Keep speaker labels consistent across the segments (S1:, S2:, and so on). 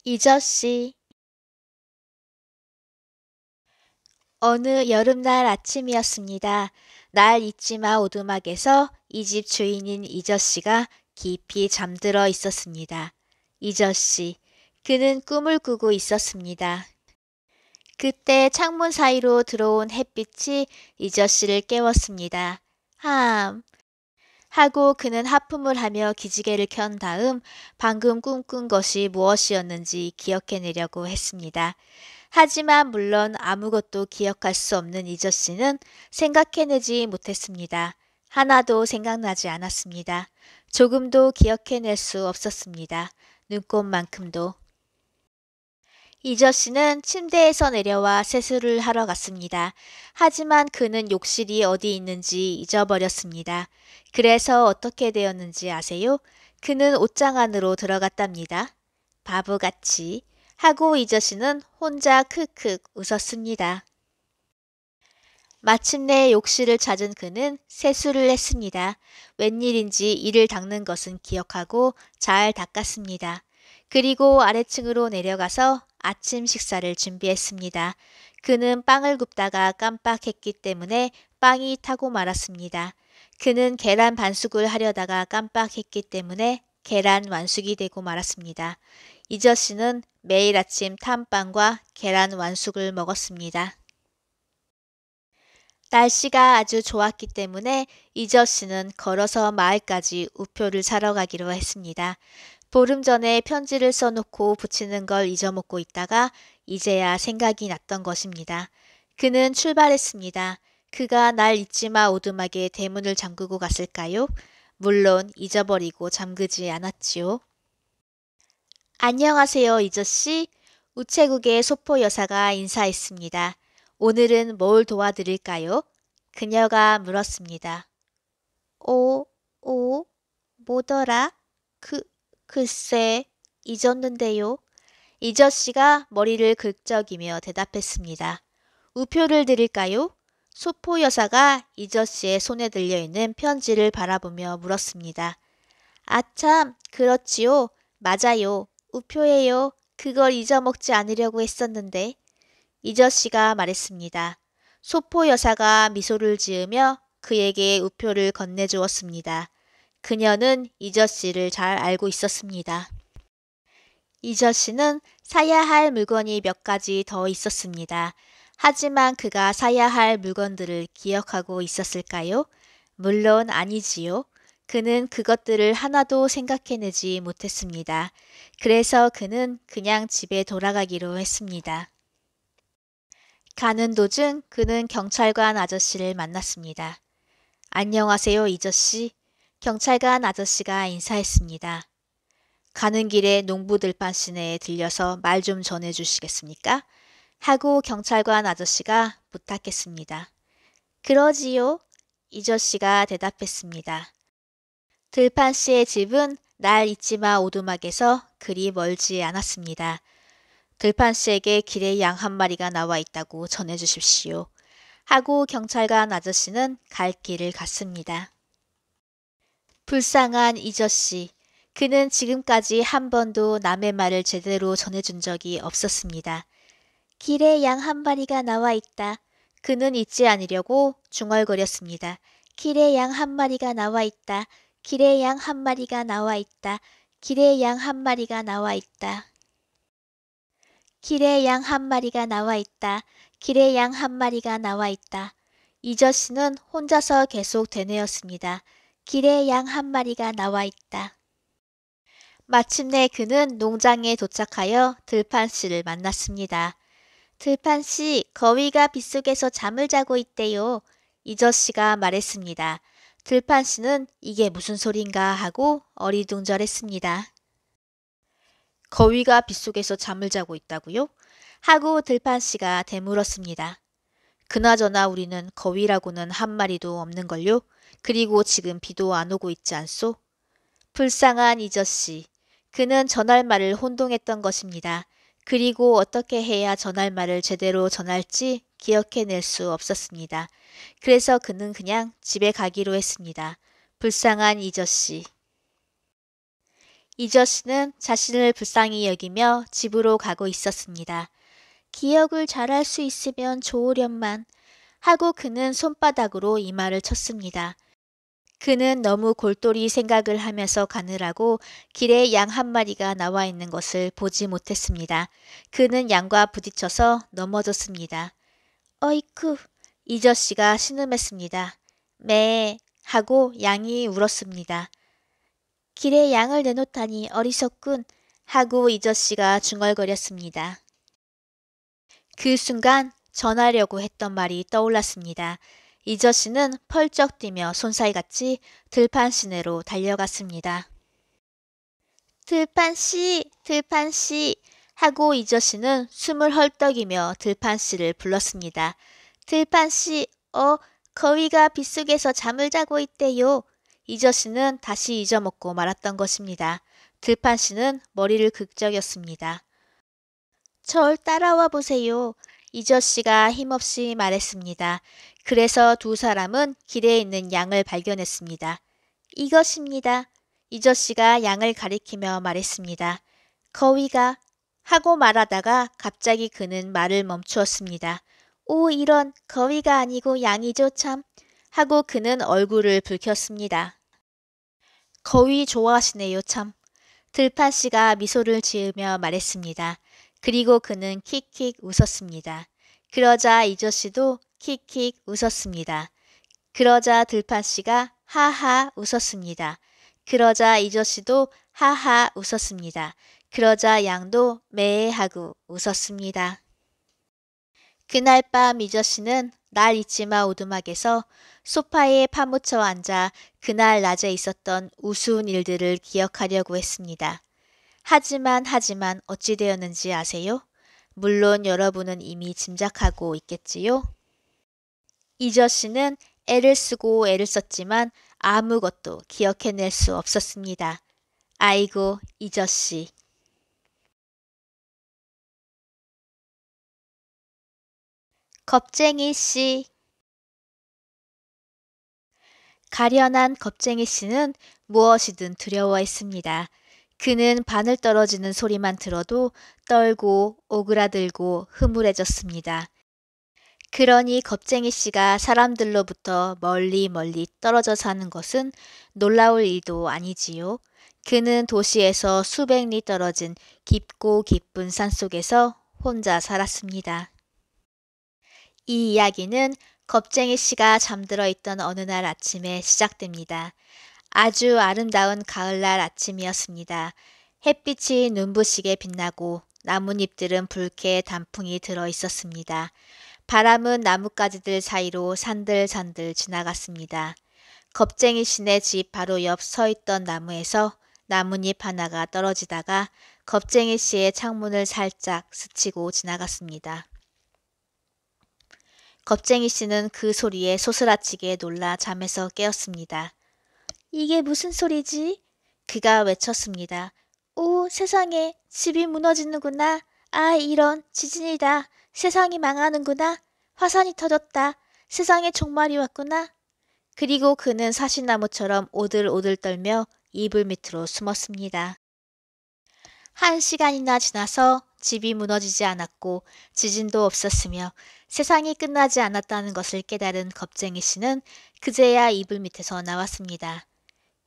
S1: 이저씨, 어느 여름날 아침이었습니다. 날 잊지마 오두막에서 이 집 주인인 이저씨가 깊이 잠들어 있었습니다. 이저씨, 그는 꿈을 꾸고 있었습니다. 그때 창문 사이로 들어온 햇빛이 이저씨를 깨웠습니다. 함! 하고 그는 하품을 하며 기지개를 켠 다음 방금 꿈꾼 것이 무엇이었는지 기억해내려고 했습니다. 하지만 물론 아무것도 기억할 수 없는 이저씨는 생각해내지 못했습니다. 하나도 생각나지 않았습니다. 조금도 기억해낼 수 없었습니다. 눈꼽만큼도. 이저씨는 침대에서 내려와 세수를 하러 갔습니다. 하지만 그는 욕실이 어디 있는지 잊어버렸습니다. 그래서 어떻게 되었는지 아세요? 그는 옷장 안으로 들어갔답니다. 바보같이 하고 이저씨는 혼자 크크 웃었습니다. 마침내 욕실을 찾은 그는 세수를 했습니다. 웬일인지 이를 닦는 것은 기억하고 잘 닦았습니다. 그리고 아래층으로 내려가서 아침 식사를 준비했습니다. 그는 빵을 굽다가 깜빡했기 때문에 빵이 타고 말았습니다. 그는 계란 반숙을 하려다가 깜빡했기 때문에 계란 완숙이 되고 말았습니다. 이저씨는 매일 아침 탐빵과 계란 완숙을 먹었습니다. 날씨가 아주 좋았기 때문에 이저씨는 걸어서 마을까지 우표를 사러 가기로 했습니다. 보름 전에 편지를 써놓고 붙이는 걸 잊어먹고 있다가 이제야 생각이 났던 것입니다. 그는 출발했습니다. 그가 날 잊지마 오두막에 대문을 잠그고 갔을까요? 물론 잊어버리고 잠그지 않았지요. 안녕하세요, 이저씨. 우체국의 소포 여사가 인사했습니다. 오늘은 뭘 도와드릴까요? 그녀가 물었습니다. 오, 오, 뭐더라? 글쎄, 잊었는데요. 이저씨가 머리를 긁적이며 대답했습니다. 우표를 드릴까요? 소포 여사가 이저씨의 손에 들려있는 편지를 바라보며 물었습니다. 아참, 그렇지요. 맞아요. 우표예요. 그걸 잊어먹지 않으려고 했었는데. 이저씨가 말했습니다. 소포 여사가 미소를 지으며 그에게 우표를 건네주었습니다. 그녀는 이저씨를 잘 알고 있었습니다. 이저씨는 사야 할 물건이 몇 가지 더 있었습니다. 하지만 그가 사야 할 물건들을 기억하고 있었을까요? 물론 아니지요. 그는 그것들을 하나도 생각해내지 못했습니다. 그래서 그는 그냥 집에 돌아가기로 했습니다. 가는 도중 그는 경찰관 아저씨를 만났습니다. 안녕하세요, 이저씨. 경찰관 아저씨가 인사했습니다. 가는 길에 농부 들판 시내에 들려서 말 좀 전해주시겠습니까? 하고 경찰관 아저씨가 부탁했습니다. 그러지요. 이저씨가 대답했습니다. 들판 씨의 집은 날 잊지마 오두막에서 그리 멀지 않았습니다. 들판 씨에게 길에 양 한 마리가 나와 있다고 전해주십시오. 하고 경찰관 아저씨는 갈 길을 갔습니다. 불쌍한 이저씨. 그는 지금까지 한 번도 남의 말을 제대로 전해준 적이 없었습니다. 길에 양 한 마리가 나와 있다. 그는 잊지 않으려고 중얼거렸습니다. 길에 양 한 마리가 나와 있다. 길에 양 한 마리가 나와 있다. 길에 양 한 마리가 나와 있다. 길에 양 한 마리가 나와 있다. 길에 양 한 마리가 나와 있다. 이저씨는 혼자서 계속 되뇌었습니다. 길에 양 한 마리가 나와 있다. 마침내 그는 농장에 도착하여 들판 씨를 만났습니다. 들판 씨, 거위가 빗속에서 잠을 자고 있대요. 이저씨가 말했습니다. 들판 씨는 이게 무슨 소린가 하고 어리둥절했습니다. 거위가 빗속에서 잠을 자고 있다고요? 하고 들판 씨가 되물었습니다. 그나저나 우리는 거위라고는 한 마리도 없는걸요? 그리고 지금 비도 안 오고 있지 않소? 불쌍한 이저씨. 그는 전할말을 혼동했던 것입니다. 그리고 어떻게 해야 전할말을 제대로 전할지 기억해낼 수 없었습니다. 그래서 그는 그냥 집에 가기로 했습니다. 불쌍한 이저씨. 이저씨는 자신을 불쌍히 여기며 집으로 가고 있었습니다. 기억을 잘할 수 있으면 좋으련만 하고 그는 손바닥으로 이마를 쳤습니다. 그는 너무 골똘히 생각을 하면서 가느라고 길에 양 한 마리가 나와 있는 것을 보지 못했습니다. 그는 양과 부딪혀서 넘어졌습니다. 어이쿠, 이저씨가 신음했습니다. 매 하고 양이 울었습니다. 길에 양을 내놓다니 어리석군 하고 이저씨가 중얼거렸습니다. 그 순간 전하려고 했던 말이 떠올랐습니다. 이저씨는 펄쩍 뛰며 손살같이 들판 시내로 달려갔습니다. 들판씨, 들판씨 하고 이저씨는 숨을 헐떡이며 들판씨를 불렀습니다. 들판씨, 거위가 빗속에서 잠을 자고 있대요. 이저씨는 다시 잊어먹고 말았던 것입니다. 들판씨는 머리를 극적였습니다. 절 따라와 보세요. 이저씨가 힘없이 말했습니다. 그래서 두 사람은 길에 있는 양을 발견했습니다. 이것입니다. 이저씨가 양을 가리키며 말했습니다. 거위가 하고 말하다가 갑자기 그는 말을 멈추었습니다. 오 이런 거위가 아니고 양이죠 참 하고 그는 얼굴을 붉혔습니다. 거위 좋아하시네요 참. 들판씨가 미소를 지으며 말했습니다. 그리고 그는 킥킥 웃었습니다. 그러자 이저씨도 킥킥 웃었습니다. 그러자 들판씨가 하하 웃었습니다. 그러자 이저씨도 하하 웃었습니다. 그러자 양도 매 하고 웃었습니다. 그날 밤 이저씨는 날 잊지마 오두막에서 소파에 파묻혀 앉아 그날 낮에 있었던 우스운 일들을 기억하려고 했습니다. 하지만 어찌 되었는지 아세요? 물론 여러분은 이미 짐작하고 있겠지요? 이저씨는 애를 쓰고 애를 썼지만 아무것도 기억해낼 수 없었습니다. 아이고 이저씨. 겁쟁이씨. 가련한 겁쟁이씨는 무엇이든 두려워했습니다. 그는 바늘 떨어지는 소리만 들어도 떨고 오그라들고 흐물해졌습니다. 그러니 겁쟁이씨가 사람들로부터 멀리 떨어져 사는 것은 놀라울 일도 아니지요. 그는 도시에서 수백 리 떨어진 깊고 깊은 산속에서 혼자 살았습니다. 이 이야기는 겁쟁이씨가 잠들어 있던 어느 날 아침에 시작됩니다. 아주 아름다운 가을날 아침이었습니다. 햇빛이 눈부시게 빛나고 나뭇잎들은 붉게 단풍이 들어 있었습니다. 바람은 나뭇가지들 사이로 산들산들 지나갔습니다. 겁쟁이 씨네 집 바로 옆 서 있던 나무에서 나뭇잎 하나가 떨어지다가 겁쟁이 씨의 창문을 살짝 스치고 지나갔습니다. 겁쟁이 씨는 그 소리에 소스라치게 놀라 잠에서 깨었습니다. 이게 무슨 소리지? 그가 외쳤습니다. 오, 세상에, 집이 무너지는구나. 아, 이런, 지진이다. 세상이 망하는구나. 화산이 터졌다. 세상에 종말이 왔구나. 그리고 그는 사시나무처럼 오들오들 떨며 이불 밑으로 숨었습니다. 1시간이나 지나서 집이 무너지지 않았고 지진도 없었으며 세상이 끝나지 않았다는 것을 깨달은 겁쟁이 씨는 그제야 이불 밑에서 나왔습니다.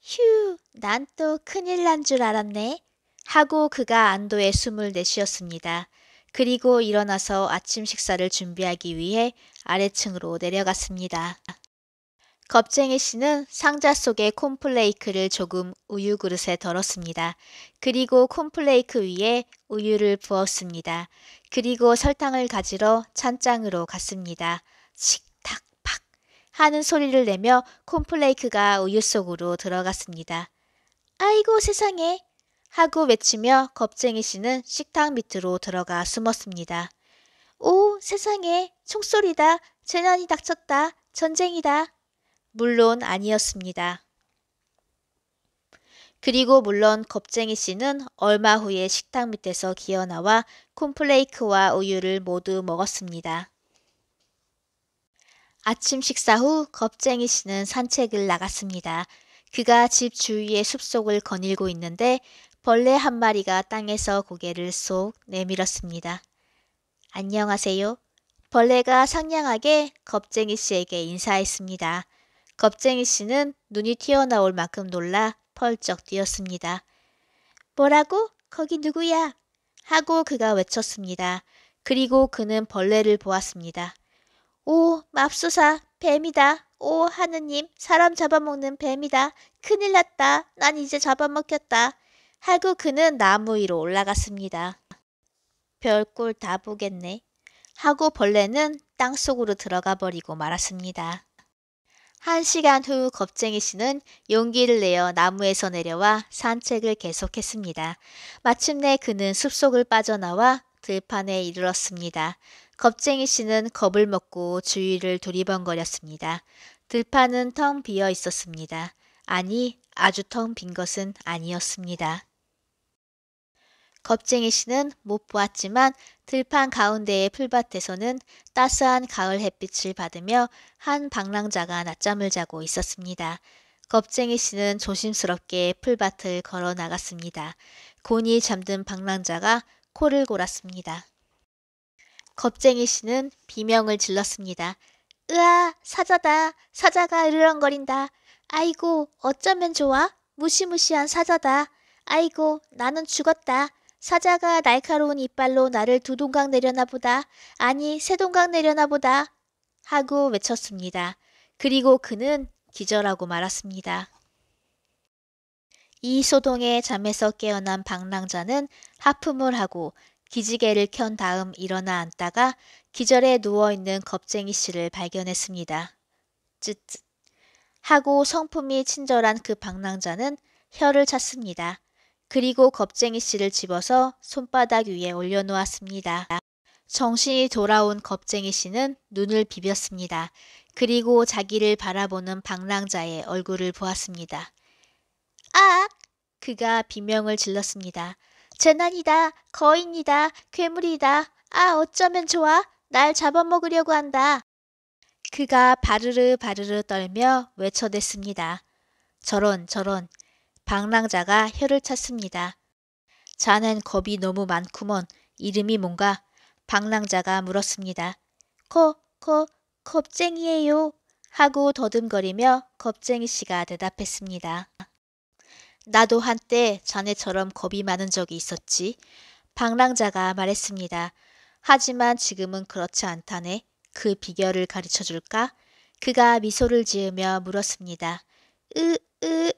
S1: 휴, 난 또 큰일 난 줄 알았네. 하고 그가 안도의 숨을 내쉬었습니다. 그리고 일어나서 아침 식사를 준비하기 위해 아래층으로 내려갔습니다. 겁쟁이 씨는 상자 속에 콘플레이크를 조금 우유 그릇에 덜었습니다. 그리고 콘플레이크 위에 우유를 부었습니다. 그리고 설탕을 가지러 찬장으로 갔습니다. 식탁팍 하는 소리를 내며 콘플레이크가 우유 속으로 들어갔습니다. 아이고 세상에 하고 외치며 겁쟁이 씨는 식탁 밑으로 들어가 숨었습니다. 오 세상에 총소리다. 재난이 닥쳤다. 전쟁이다. 물론 아니었습니다. 그리고 물론 겁쟁이 씨는 얼마 후에 식탁 밑에서 기어나와 콘플레이크와 우유를 모두 먹었습니다. 아침 식사 후 겁쟁이 씨는 산책을 나갔습니다. 그가 집 주위의 숲속을 거닐고 있는데 벌레 한 마리가 땅에서 고개를 쏙 내밀었습니다. 안녕하세요. 벌레가 상냥하게 겁쟁이 씨에게 인사했습니다. 겁쟁이 씨는 눈이 튀어나올 만큼 놀라 펄쩍 뛰었습니다. 뭐라고? 거기 누구야? 하고 그가 외쳤습니다. 그리고 그는 벌레를 보았습니다. 오, 맙소사, 뱀이다. 오, 하느님, 사람 잡아먹는 뱀이다. 큰일 났다. 난 이제 잡아먹혔다. 하고 그는 나무 위로 올라갔습니다. 별꼴 다 보겠네. 하고 벌레는 땅속으로 들어가 버리고 말았습니다. 1시간 후 겁쟁이 씨는 용기를 내어 나무에서 내려와 산책을 계속했습니다. 마침내 그는 숲속을 빠져나와 들판에 이르렀습니다. 겁쟁이 씨는 겁을 먹고 주위를 두리번거렸습니다. 들판은 텅 비어 있었습니다. 아니, 아주 텅 빈 것은 아니었습니다. 겁쟁이 씨는 못 보았지만 들판 가운데의 풀밭에서는 따스한 가을 햇빛을 받으며 한 방랑자가 낮잠을 자고 있었습니다. 겁쟁이 씨는 조심스럽게 풀밭을 걸어 나갔습니다. 곤히 잠든 방랑자가 코를 골았습니다. 겁쟁이 씨는 비명을 질렀습니다. 으아, 사자다. 사자가 으르렁거린다. 아이고, 어쩌면 좋아? 무시무시한 사자다. 아이고, 나는 죽었다. 사자가 날카로운 이빨로 나를 2동강 내려나 보다. 아니, 3동강 내려나 보다. 하고 외쳤습니다. 그리고 그는 기절하고 말았습니다. 이 소동에 잠에서 깨어난 방랑자는 하품을 하고 기지개를 켠 다음 일어나 앉다가 기절해 누워있는 겁쟁이 씨를 발견했습니다. 쯧쯧 하고 성품이 친절한 그 방랑자는 혀를 찼습니다. 그리고 겁쟁이 씨를 집어서 손바닥 위에 올려놓았습니다. 정신이 돌아온 겁쟁이 씨는 눈을 비볐습니다. 그리고 자기를 바라보는 방랑자의 얼굴을 보았습니다. 아! 그가 비명을 질렀습니다. 재난이다. 거인이다. 괴물이다. 아, 어쩌면 좋아. 날 잡아먹으려고 한다. 그가 바르르 바르르 떨며 외쳐댔습니다. 저런 저런. 방랑자가 혀를 찼습니다. 자넨 겁이 너무 많구먼. 이름이 뭔가? 방랑자가 물었습니다. 겁쟁이에요. 하고 더듬거리며 겁쟁이 씨가 대답했습니다. 나도 한때 자네처럼 겁이 많은 적이 있었지. 방랑자가 말했습니다. 하지만 지금은 그렇지 않다네. 그 비결을 가르쳐 줄까? 그가 미소를 지으며 물었습니다.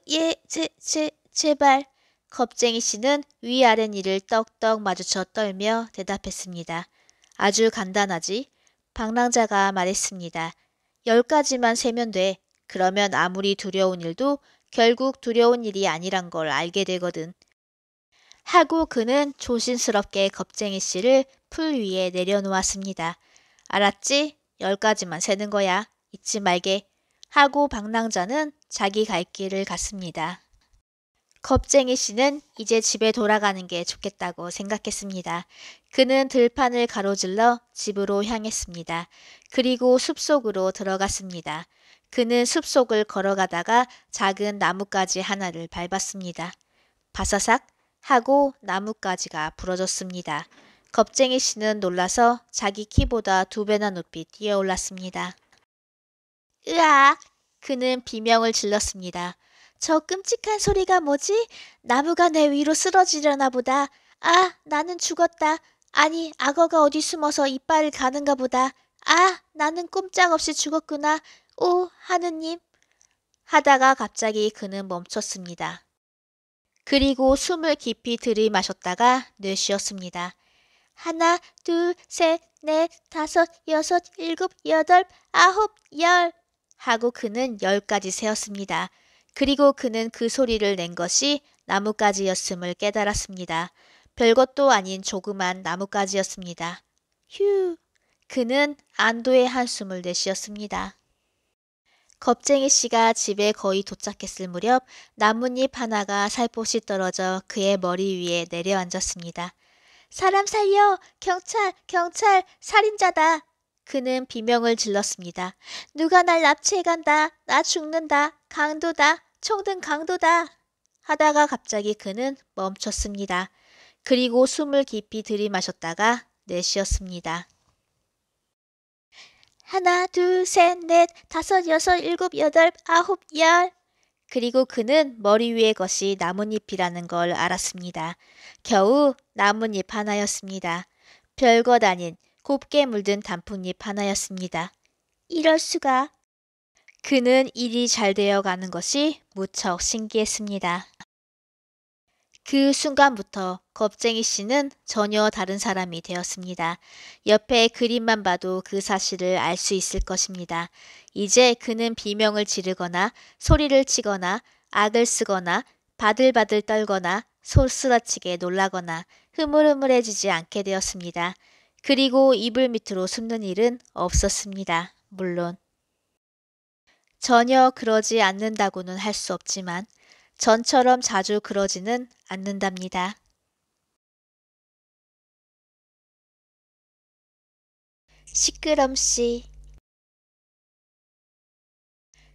S1: 예, 제발. 겁쟁이 씨는 위아랫니를 떡떡 마주쳐 떨며 대답했습니다. 아주 간단하지. 방랑자가 말했습니다. 10가지만 세면 돼. 그러면 아무리 두려운 일도 결국 두려운 일이 아니란 걸 알게 되거든. 하고 그는 조심스럽게 겁쟁이 씨를 풀 위에 내려놓았습니다. 알았지? 10가지만 세는 거야. 잊지 말게. 하고 방랑자는 자기 갈 길을 갔습니다. 겁쟁이 씨는 이제 집에 돌아가는 게 좋겠다고 생각했습니다. 그는 들판을 가로질러 집으로 향했습니다. 그리고 숲속으로 들어갔습니다. 그는 숲속을 걸어가다가 작은 나뭇가지 하나를 밟았습니다. 바사삭 하고 나뭇가지가 부러졌습니다. 겁쟁이 씨는 놀라서 자기 키보다 2배나 높이 뛰어올랐습니다. 으악! 그는 비명을 질렀습니다. 저 끔찍한 소리가 뭐지? 나무가 내 위로 쓰러지려나 보다. 아, 나는 죽었다. 아니, 악어가 어디 숨어서 이빨을 가는가 보다. 아, 나는 꼼짝없이 죽었구나. 오, 하느님. 하다가 갑자기 그는 멈췄습니다. 그리고 숨을 깊이 들이마셨다가 내쉬었습니다. 1, 2, 3, 4, 5, 6, 7, 8, 9, 10 하고 그는 10까지 세었습니다. 그리고 그는 그 소리를 낸 것이 나뭇가지였음을 깨달았습니다. 별것도 아닌 조그만 나뭇가지였습니다. 휴, 그는 안도의 한숨을 내쉬었습니다. 겁쟁이 씨가 집에 거의 도착했을 무렵 나뭇잎 하나가 살포시 떨어져 그의 머리 위에 내려앉았습니다. 사람 살려! 경찰! 경찰! 살인자다! 그는 비명을 질렀습니다. 누가 날 납치해간다! 나 죽는다! 강도다! 총등 강도다! 하다가 갑자기 그는 멈췄습니다. 그리고 숨을 깊이 들이마셨다가 내쉬었습니다. 하나, 둘, 셋, 넷, 다섯, 여섯, 일곱, 여덟, 아홉, 열. 그리고 그는 머리 위의 것이 나뭇잎이라는 걸 알았습니다. 겨우 나뭇잎 하나였습니다. 별것 아닌 곱게 물든 단풍잎 하나였습니다. 이럴 수가. 그는 일이 잘 되어 가는 것이 무척 신기했습니다. 그 순간부터 겁쟁이 씨는 전혀 다른 사람이 되었습니다. 옆에 그림만 봐도 그 사실을 알 수 있을 것입니다. 이제 그는 비명을 지르거나 소리를 치거나 악을 쓰거나 바들바들 떨거나 소스라치게 놀라거나 흐물흐물해지지 않게 되었습니다. 그리고 이불 밑으로 숨는 일은 없었습니다. 물론 전혀 그러지 않는다고는 할 수 없지만 전처럼 자주 그러지는 않는답니다. 시끄럼씨.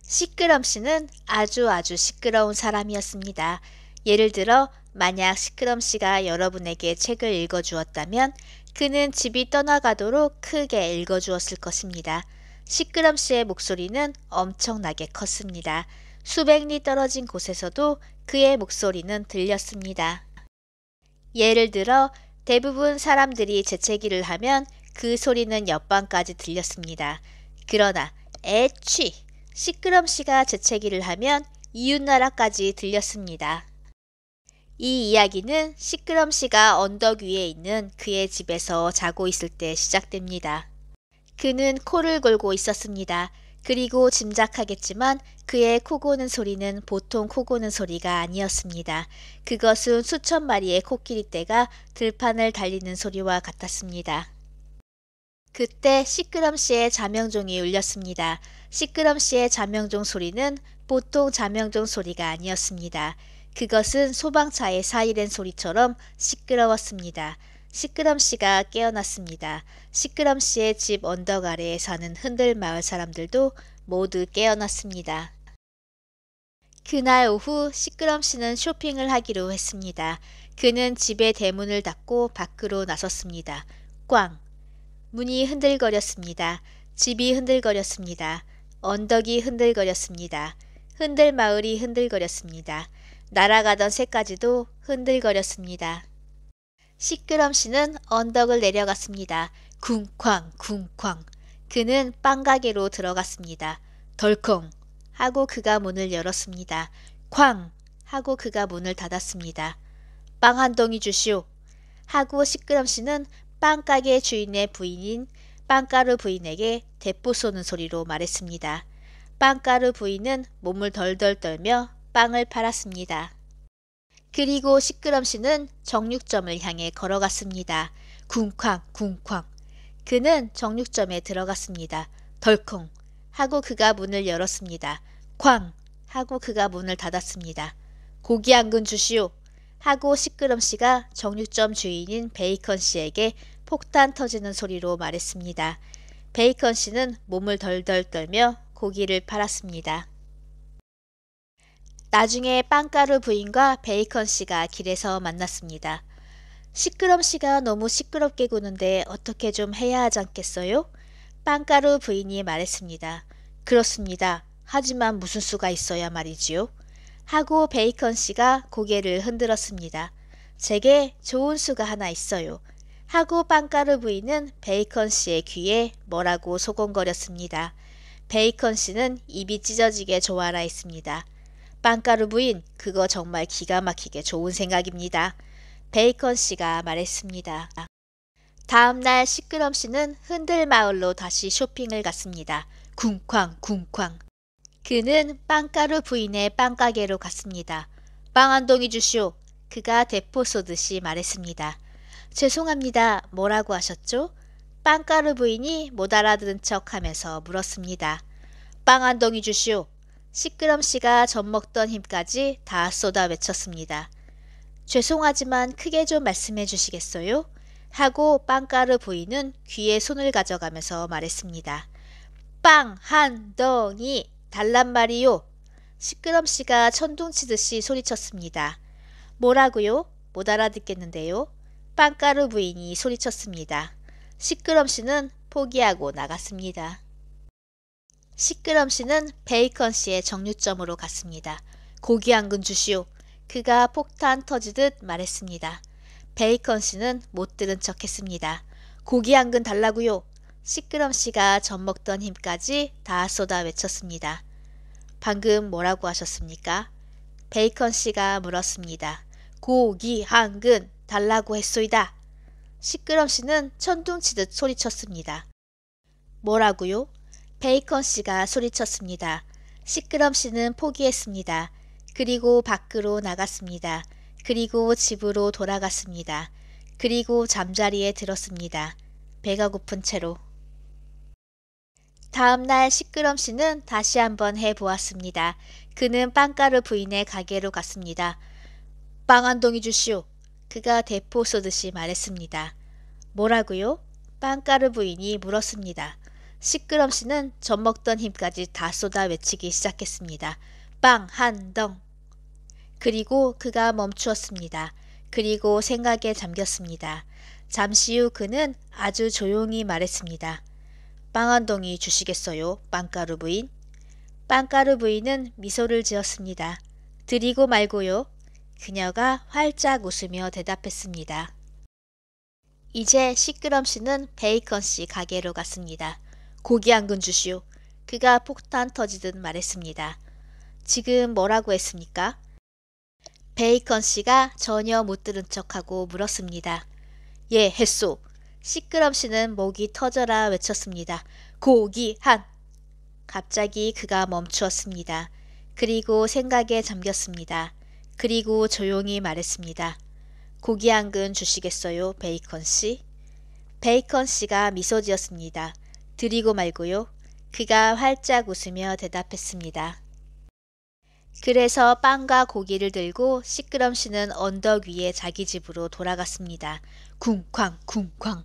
S1: 시끄럼씨는 아주 시끄러운 사람이었습니다. 예를 들어 만약 시끄럼씨가 여러분에게 책을 읽어주었다면 그는 집이 떠나가도록 크게 읽어주었을 것입니다. 시끄럼씨의 목소리는 엄청나게 컸습니다. 수백 리 떨어진 곳에서도 그의 목소리는 들렸습니다. 예를 들어 대부분 사람들이 재채기를 하면 그 소리는 옆방까지 들렸습니다. 그러나 애취! 시끄럼씨가 재채기를 하면 이웃나라까지 들렸습니다. 이 이야기는 시끄럼씨가 언덕 위에 있는 그의 집에서 자고 있을 때 시작됩니다. 그는 코를 골고 있었습니다. 그리고 짐작하겠지만 그의 코 고는 소리는 보통 코 고는 소리가 아니었습니다. 그것은 수천 마리의 코끼리떼가 들판을 달리는 소리와 같았습니다. 그때 시끄럼씨의 자명종이 울렸습니다. 시끄럼씨의 자명종 소리는 보통 자명종 소리가 아니었습니다. 그것은 소방차의 사이렌 소리처럼 시끄러웠습니다. 시끄럼씨가 깨어났습니다. 시끄럼씨의 집 언덕 아래에 사는 흔들 마을 사람들도 모두 깨어났습니다. 그날 오후 시끄럼씨는 쇼핑을 하기로 했습니다. 그는 집의 대문을 닫고 밖으로 나섰습니다. 꽝! 문이 흔들거렸습니다. 집이 흔들거렸습니다. 언덕이 흔들거렸습니다. 흔들 마을이 흔들거렸습니다. 날아가던 새까지도 흔들거렸습니다. 시끄럼씨는 언덕을 내려갔습니다. 쿵쾅 쿵쾅. 그는 빵가게로 들어갔습니다. 덜컹 하고 그가 문을 열었습니다. 쾅 하고 그가 문을 닫았습니다. 빵 한 덩이 주시오 하고 시끄럼씨는 빵가게 주인의 부인인 빵가루 부인에게 대포 쏘는 소리로 말했습니다. 빵가루 부인은 몸을 덜덜 떨며 빵을 팔았습니다. 그리고 시끄럼씨는 정육점을 향해 걸어갔습니다. 쿵쾅 쿵쾅. 그는 정육점에 들어갔습니다. 덜컹 하고 그가 문을 열었습니다. 쾅 하고 그가 문을 닫았습니다. 고기 한 근 주시오 하고 시끄럼씨가 정육점 주인인 베이컨씨에게 폭탄 터지는 소리로 말했습니다. 베이컨씨는 몸을 덜덜 떨며 고기를 팔았습니다. 나중에 빵가루 부인과 베이컨씨가 길에서 만났습니다. 시끄럼씨가 너무 시끄럽게 구는데 어떻게 좀 해야 하지 않겠어요? 빵가루 부인이 말했습니다. 그렇습니다. 하지만 무슨 수가 있어야 말이지요? 하고 베이컨씨가 고개를 흔들었습니다. 제게 좋은 수가 하나 있어요. 하고 빵가루 부인은 베이컨씨의 귀에 뭐라고 소곤거렸습니다. 베이컨씨는 입이 찢어지게 좋아라 했습니다. 빵가루 부인, 그거 정말 기가 막히게 좋은 생각입니다. 베이컨씨가 말했습니다. 다음날 시끄럼씨는 흔들마을로 다시 쇼핑을 갔습니다. 쿵쾅 쿵쾅. 그는 빵가루 부인의 빵가게로 갔습니다. 빵 한 덩이 주시오. 그가 대포 쏘듯이 말했습니다. 죄송합니다. 뭐라고 하셨죠? 빵가루 부인이 못 알아들은 척하면서 물었습니다. 빵 한 덩이 주시오. 시끄럼씨가 젖먹던 힘까지 다 쏟아 외쳤습니다. 죄송하지만 크게 좀 말씀해 주시겠어요? 하고 빵가루 부인은 귀에 손을 가져가면서 말했습니다. 빵 한 덩이 달란 말이요. 시끄럼씨가 천둥치듯이 소리쳤습니다. 뭐라고요? 못 알아듣겠는데요. 빵가루 부인이 소리쳤습니다. 시끄럼씨는 포기하고 나갔습니다. 시끄럼씨는 베이컨씨의 정류점으로 갔습니다. 고기 한 근 주시오. 그가 폭탄 터지듯 말했습니다. 베이컨씨는 못 들은 척 했습니다. 고기 한 근 달라고요. 시끄럼씨가 젖먹던 힘까지 다 쏟아 외쳤습니다. 방금 뭐라고 하셨습니까? 베이컨씨가 물었습니다. 고기 한 근 달라고 했소이다. 시끄럼씨는 천둥치듯 소리쳤습니다. 뭐라고요? 베이컨씨가 소리쳤습니다. 시끄럼씨는 포기했습니다. 그리고 밖으로 나갔습니다. 그리고 집으로 돌아갔습니다. 그리고 잠자리에 들었습니다. 배가 고픈 채로. 다음날 시끄럼씨는 다시 한번 해보았습니다. 그는 빵가루 부인의 가게로 갔습니다. 빵 한 덩이 주시오. 그가 대포 쏘듯이 말했습니다. 뭐라고요? 빵가루 부인이 물었습니다. 시끄럼씨는 젖먹던 힘까지 다 쏟아 외치기 시작했습니다. 빵 한 덩. 그리고 그가 멈추었습니다. 그리고 생각에 잠겼습니다. 잠시 후 그는 아주 조용히 말했습니다. 빵 한 덩이 주시겠어요, 빵가루 부인? 빵가루 부인은 미소를 지었습니다. 드리고 말고요. 그녀가 활짝 웃으며 대답했습니다. 이제 시끄럼씨는 베이컨씨 가게로 갔습니다. 고기 한 근 주시오. 그가 폭탄 터지듯 말했습니다. 지금 뭐라고 했습니까? 베이컨씨가 전혀 못 들은 척하고 물었습니다. 예, 했소. 시끄럼씨는 목이 터져라 외쳤습니다. 고기 한! 갑자기 그가 멈추었습니다. 그리고 생각에 잠겼습니다. 그리고 조용히 말했습니다. 고기 한 근 주시겠어요, 베이컨씨? 베이컨씨가 미소 지었습니다. 드리고 말고요. 그가 활짝 웃으며 대답했습니다. 그래서 빵과 고기를 들고 시끄럼씨는 언덕 위에 자기 집으로 돌아갔습니다. 쿵쾅 쿵쾅.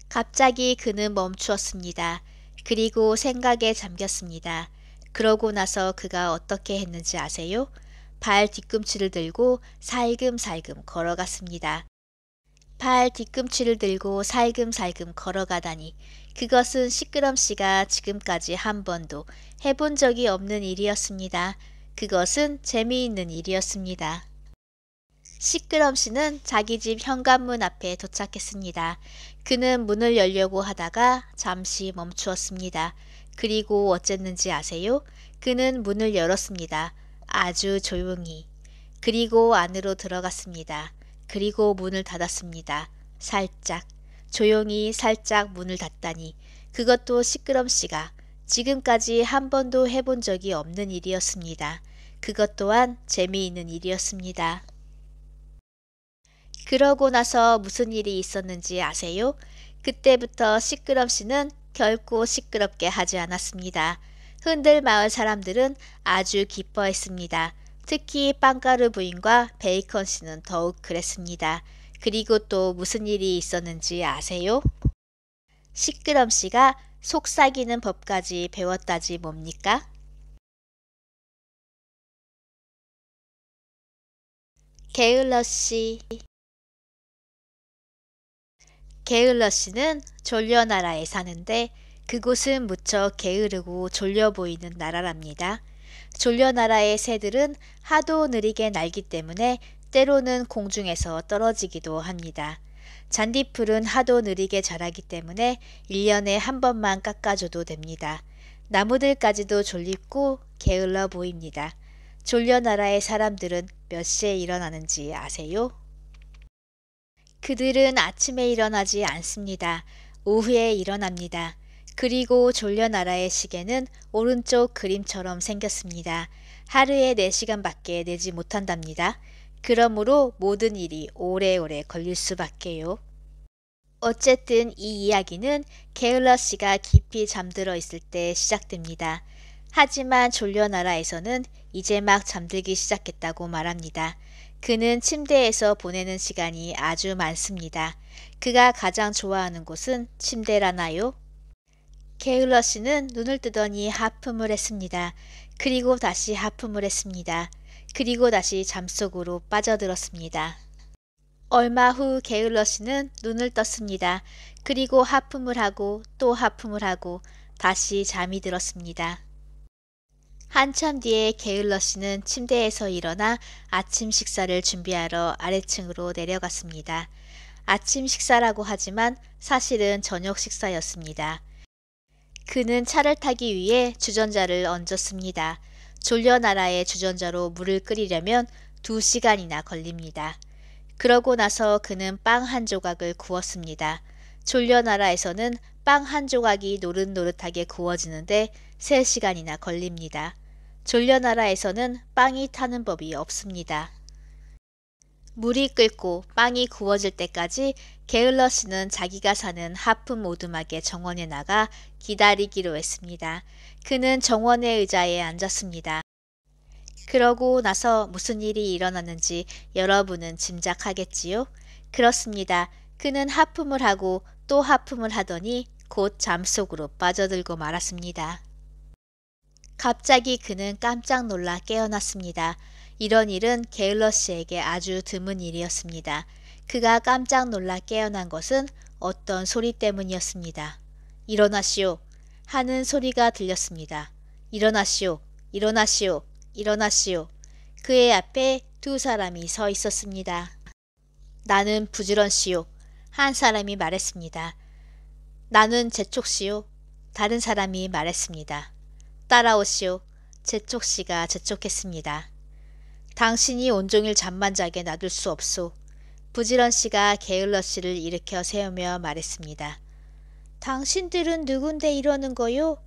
S1: 갑자기 그는 멈추었습니다. 그리고 생각에 잠겼습니다. 그러고 나서 그가 어떻게 했는지 아세요? 발 뒤꿈치를 들고 살금살금 걸어갔습니다. 발 뒤꿈치를 들고 살금살금 걸어가다니 그것은 시끄럼씨가 지금까지 한 번도 해본 적이 없는 일이었습니다. 그것은 재미있는 일이었습니다. 시끄럼씨는 자기 집 현관문 앞에 도착했습니다. 그는 문을 열려고 하다가 잠시 멈추었습니다. 그리고 어쨌는지 아세요? 그는 문을 열었습니다. 아주 조용히. 그리고 안으로 들어갔습니다. 그리고 문을 닫았습니다. 살짝. 조용히 살짝 문을 닫다니 그것도 시끄럼씨가 지금까지 한 번도 해본 적이 없는 일이었습니다. 그것 또한 재미있는 일이었습니다. 그러고 나서 무슨 일이 있었는지 아세요? 그때부터 시끄럼씨는 결코 시끄럽게 하지 않았습니다. 흔들 마을 사람들은 아주 기뻐했습니다. 특히 빵가루 부인과 베이컨씨는 더욱 그랬습니다. 그리고 또 무슨 일이 있었는지 아세요? 시끄럼씨가 속삭이는 법까지 배웠다지 뭡니까? 게을러씨. 게을러씨는 졸려나라에 사는데 그곳은 무척 게으르고 졸려 보이는 나라랍니다. 졸려나라의 새들은 하도 느리게 날기 때문에 때로는 공중에서 떨어지기도 합니다. 잔디풀은 하도 느리게 자라기 때문에 1년에 한 번만 깎아줘도 됩니다. 나무들까지도 졸립고 게을러 보입니다. 졸려나라의 사람들은 몇 시에 일어나는지 아세요? 그들은 아침에 일어나지 않습니다. 오후에 일어납니다. 그리고 졸려나라의 시계는 오른쪽 그림처럼 생겼습니다. 하루에 4시간밖에 내지 못한답니다. 그러므로 모든 일이 오래오래 걸릴 수밖에요. 어쨌든 이 이야기는 게을러씨가 깊이 잠들어 있을 때 시작됩니다. 하지만 졸려나라에서는 이제 막 잠들기 시작했다고 말합니다. 그는 침대에서 보내는 시간이 아주 많습니다. 그가 가장 좋아하는 곳은 침대라나요? 게을러 씨는 눈을 뜨더니 하품을 했습니다. 그리고 다시 하품을 했습니다. 그리고 다시 잠속으로 빠져들었습니다. 얼마 후 게을러 씨는 눈을 떴습니다. 그리고 하품을 하고 또 하품을 하고 다시 잠이 들었습니다. 한참 뒤에 게을러 씨는 침대에서 일어나 아침 식사를 준비하러 아래층으로 내려갔습니다. 아침 식사라고 하지만 사실은 저녁 식사였습니다. 그는 차를 타기 위해 주전자를 얹었습니다. 졸려나라의 주전자로 물을 끓이려면 2시간이나 걸립니다. 그러고 나서 그는 빵 한 조각을 구웠습니다. 졸려나라에서는 빵 한 조각이 노릇노릇하게 구워지는데 3시간이나 걸립니다. 졸려나라에서는 빵이 타는 법이 없습니다. 물이 끓고 빵이 구워질 때까지 게을러 씨는 자기가 사는 하품 오두막의 정원에 나가 기다리기로 했습니다. 그는 정원의 의자에 앉았습니다. 그러고 나서 무슨 일이 일어났는지 여러분은 짐작하겠지요? 그렇습니다. 그는 하품을 하고 또 하품을 하더니 곧 잠속으로 빠져들고 말았습니다. 갑자기 그는 깜짝 놀라 깨어났습니다. 이런 일은 게을러 씨에게 아주 드문 일이었습니다. 그가 깜짝 놀라 깨어난 것은 어떤 소리 때문이었습니다. 일어나시오 하는 소리가 들렸습니다. 일어나시오, 일어나시오, 일어나시오. 그의 앞에 2사람이 서 있었습니다. 나는 부지런시오. 한 사람이 말했습니다. 나는 재촉시오. 다른 사람이 말했습니다. 따라오시오. 재촉씨가 재촉했습니다. 당신이 온종일 잠만 자게 놔둘 수 없소. 부지런씨가 게을러 씨를 일으켜 세우며 말했습니다. 당신들은 누군데 이러는 거요?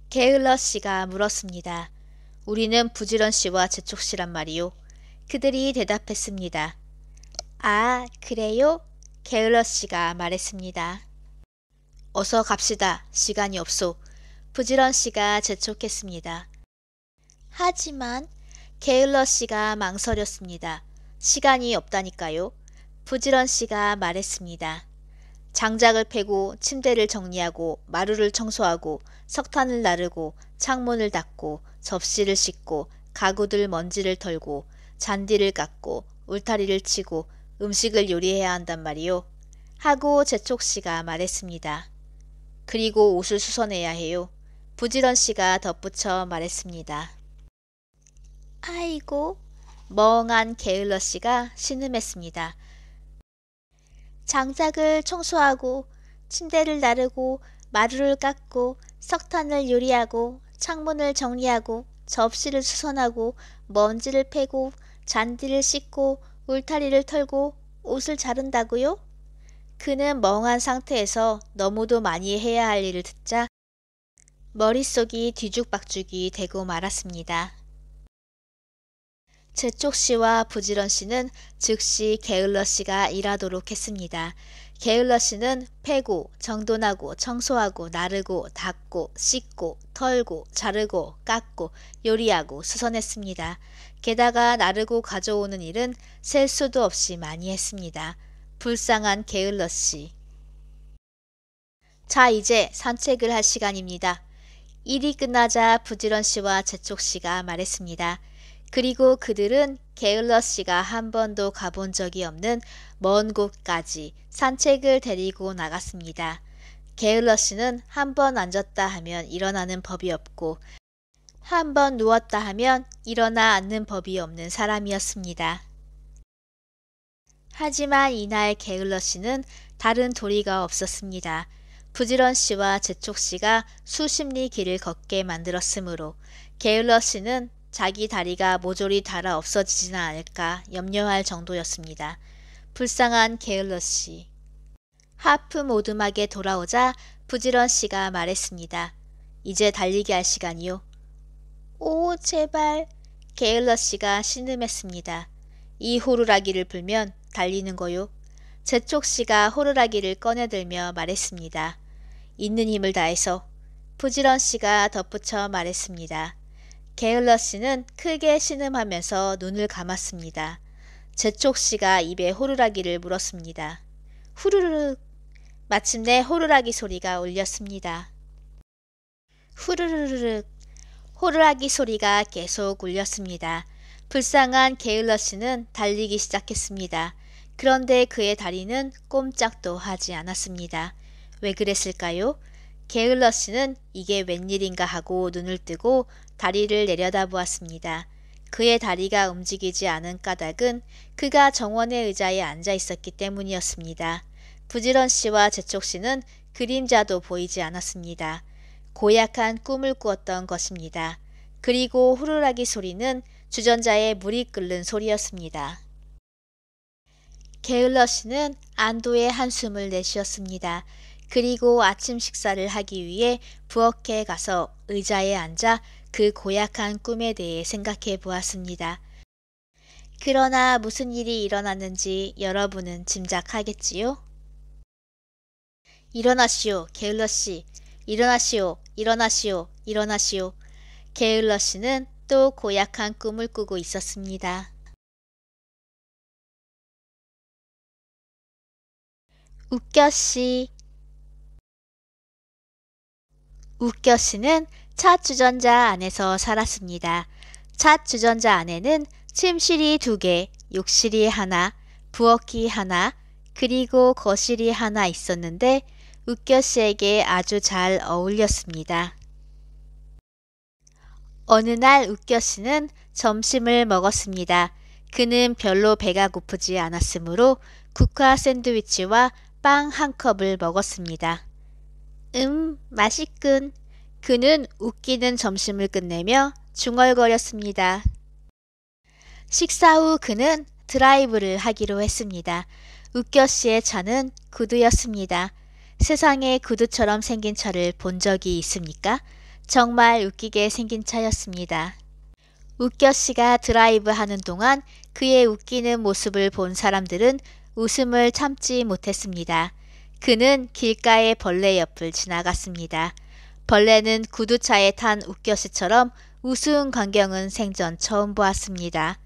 S1: 게을러 씨가 물었습니다. 우리는 부지런 씨와 재촉 씨란 말이요. 그들이 대답했습니다. 아, 그래요? 게을러 씨가 말했습니다. 어서 갑시다. 시간이 없소. 부지런 씨가 재촉했습니다. 하지만 게을러 씨가 망설였습니다. 시간이 없다니까요. 부지런 씨가 말했습니다. 장작을 패고 침대를 정리하고 마루를 청소하고 석탄을 나르고 창문을 닫고 접시를 씻고 가구들 먼지를 털고 잔디를 깎고 울타리를 치고 음식을 요리해야 한단 말이요. 하고 재촉 씨가 말했습니다. 그리고 옷을 수선해야 해요. 부지런 씨가 덧붙여 말했습니다. 아이고, 멍한 게을러 씨가 신음했습니다. 장작을 청소하고 침대를 나르고 마루를 깎고 석탄을 요리하고 창문을 정리하고 접시를 수선하고 먼지를 패고 잔디를 씻고 울타리를 털고 옷을 자른다고요? 그는 멍한 상태에서 너무도 많이 해야 할 일을 듣자 머릿속이 뒤죽박죽이 되고 말았습니다. 재촉 씨와 부지런 씨는 즉시 게을러 씨가 일하도록 했습니다. 게을러 씨는 패고 정돈하고 청소하고 나르고 닦고 씻고 털고 자르고 깎고 요리하고 수선했습니다. 게다가 나르고 가져오는 일은 셀 수도 없이 많이 했습니다. 불쌍한 게을러 씨. 자, 이제 산책을 할 시간입니다. 일이 끝나자 부지런 씨와 재촉 씨가 말했습니다. 그리고 그들은 게을러 씨가 한 번도 가본 적이 없는 먼 곳까지 산책을 데리고 나갔습니다. 게을러 씨는 한 번 앉았다 하면 일어나는 법이 없고 한 번 누웠다 하면 일어나 앉는 법이 없는 사람이었습니다. 하지만 이날 게을러 씨는 다른 도리가 없었습니다. 부지런 씨와 재촉 씨가 수십 리 길을 걷게 만들었으므로 게을러 씨는 자기 다리가 모조리 닳아 없어지지는 않을까 염려할 정도였습니다. 불쌍한 게을러 씨. 하품 오두막에 돌아오자 부지런 씨가 말했습니다. 이제 달리기 할 시간이요. 오, 제발. 게을러 씨가 신음했습니다. 이 호루라기를 불면 달리는 거요. 재촉 씨가 호루라기를 꺼내들며 말했습니다. 있는 힘을 다해서. 부지런 씨가 덧붙여 말했습니다. 게을러 씨는 크게 신음하면서 눈을 감았습니다. 재촉 씨가 입에 호루라기를 물었습니다. 후루룩. 마침내 호루라기 소리가 울렸습니다. 후루루르륵. 호루라기 소리가 계속 울렸습니다. 불쌍한 게을러시는 달리기 시작했습니다. 그런데 그의 다리는 꼼짝도 하지 않았습니다. 왜 그랬을까요? 게을러시는 이게 웬일인가 하고 눈을 뜨고 다리를 내려다보았습니다. 그의 다리가 움직이지 않은 까닭은 그가 정원의 의자에 앉아 있었기 때문이었습니다. 부지런씨와 재촉씨는 그림자도 보이지 않았습니다. 고약한 꿈을 꾸었던 것입니다. 그리고 후루라기 소리는 주전자에 물이 끓는 소리였습니다. 게을러시는 안도의 한숨을 내쉬었습니다. 그리고 아침 식사를 하기 위해 부엌에 가서 의자에 앉아 그 고약한 꿈에 대해 생각해 보았습니다. 그러나 무슨 일이 일어났는지 여러분은 짐작하겠지요? 일어나시오, 게을러씨. 일어나시오, 일어나시오, 일어나시오. 게을러씨는 또 고약한 꿈을 꾸고 있었습니다. 웃겨씨. 웃겨씨는 찻 주전자 안에서 살았습니다. 찻 주전자 안에는 침실이 2개, 욕실이 하나, 부엌이 하나, 그리고 거실이 하나 있었는데 웃겨씨에게 아주 잘 어울렸습니다. 어느 날 웃겨씨는 점심을 먹었습니다. 그는 별로 배가 고프지 않았으므로 국화 샌드위치와 빵 한 컵을 먹었습니다. 맛있군. 그는 웃기는 점심을 끝내며 중얼거렸습니다. 식사 후 그는 드라이브를 하기로 했습니다. 웃겨씨의 차는 구두였습니다. 세상에 구두처럼 생긴 차를 본 적이 있습니까? 정말 웃기게 생긴 차였습니다. 웃겨씨가 드라이브 하는 동안 그의 웃기는 모습을 본 사람들은 웃음을 참지 못했습니다. 그는 길가의 벌레 옆을 지나갔습니다. 벌레는 구두차에 탄 웃겨씨처럼 우스운 광경은 생전 처음 보았습니다.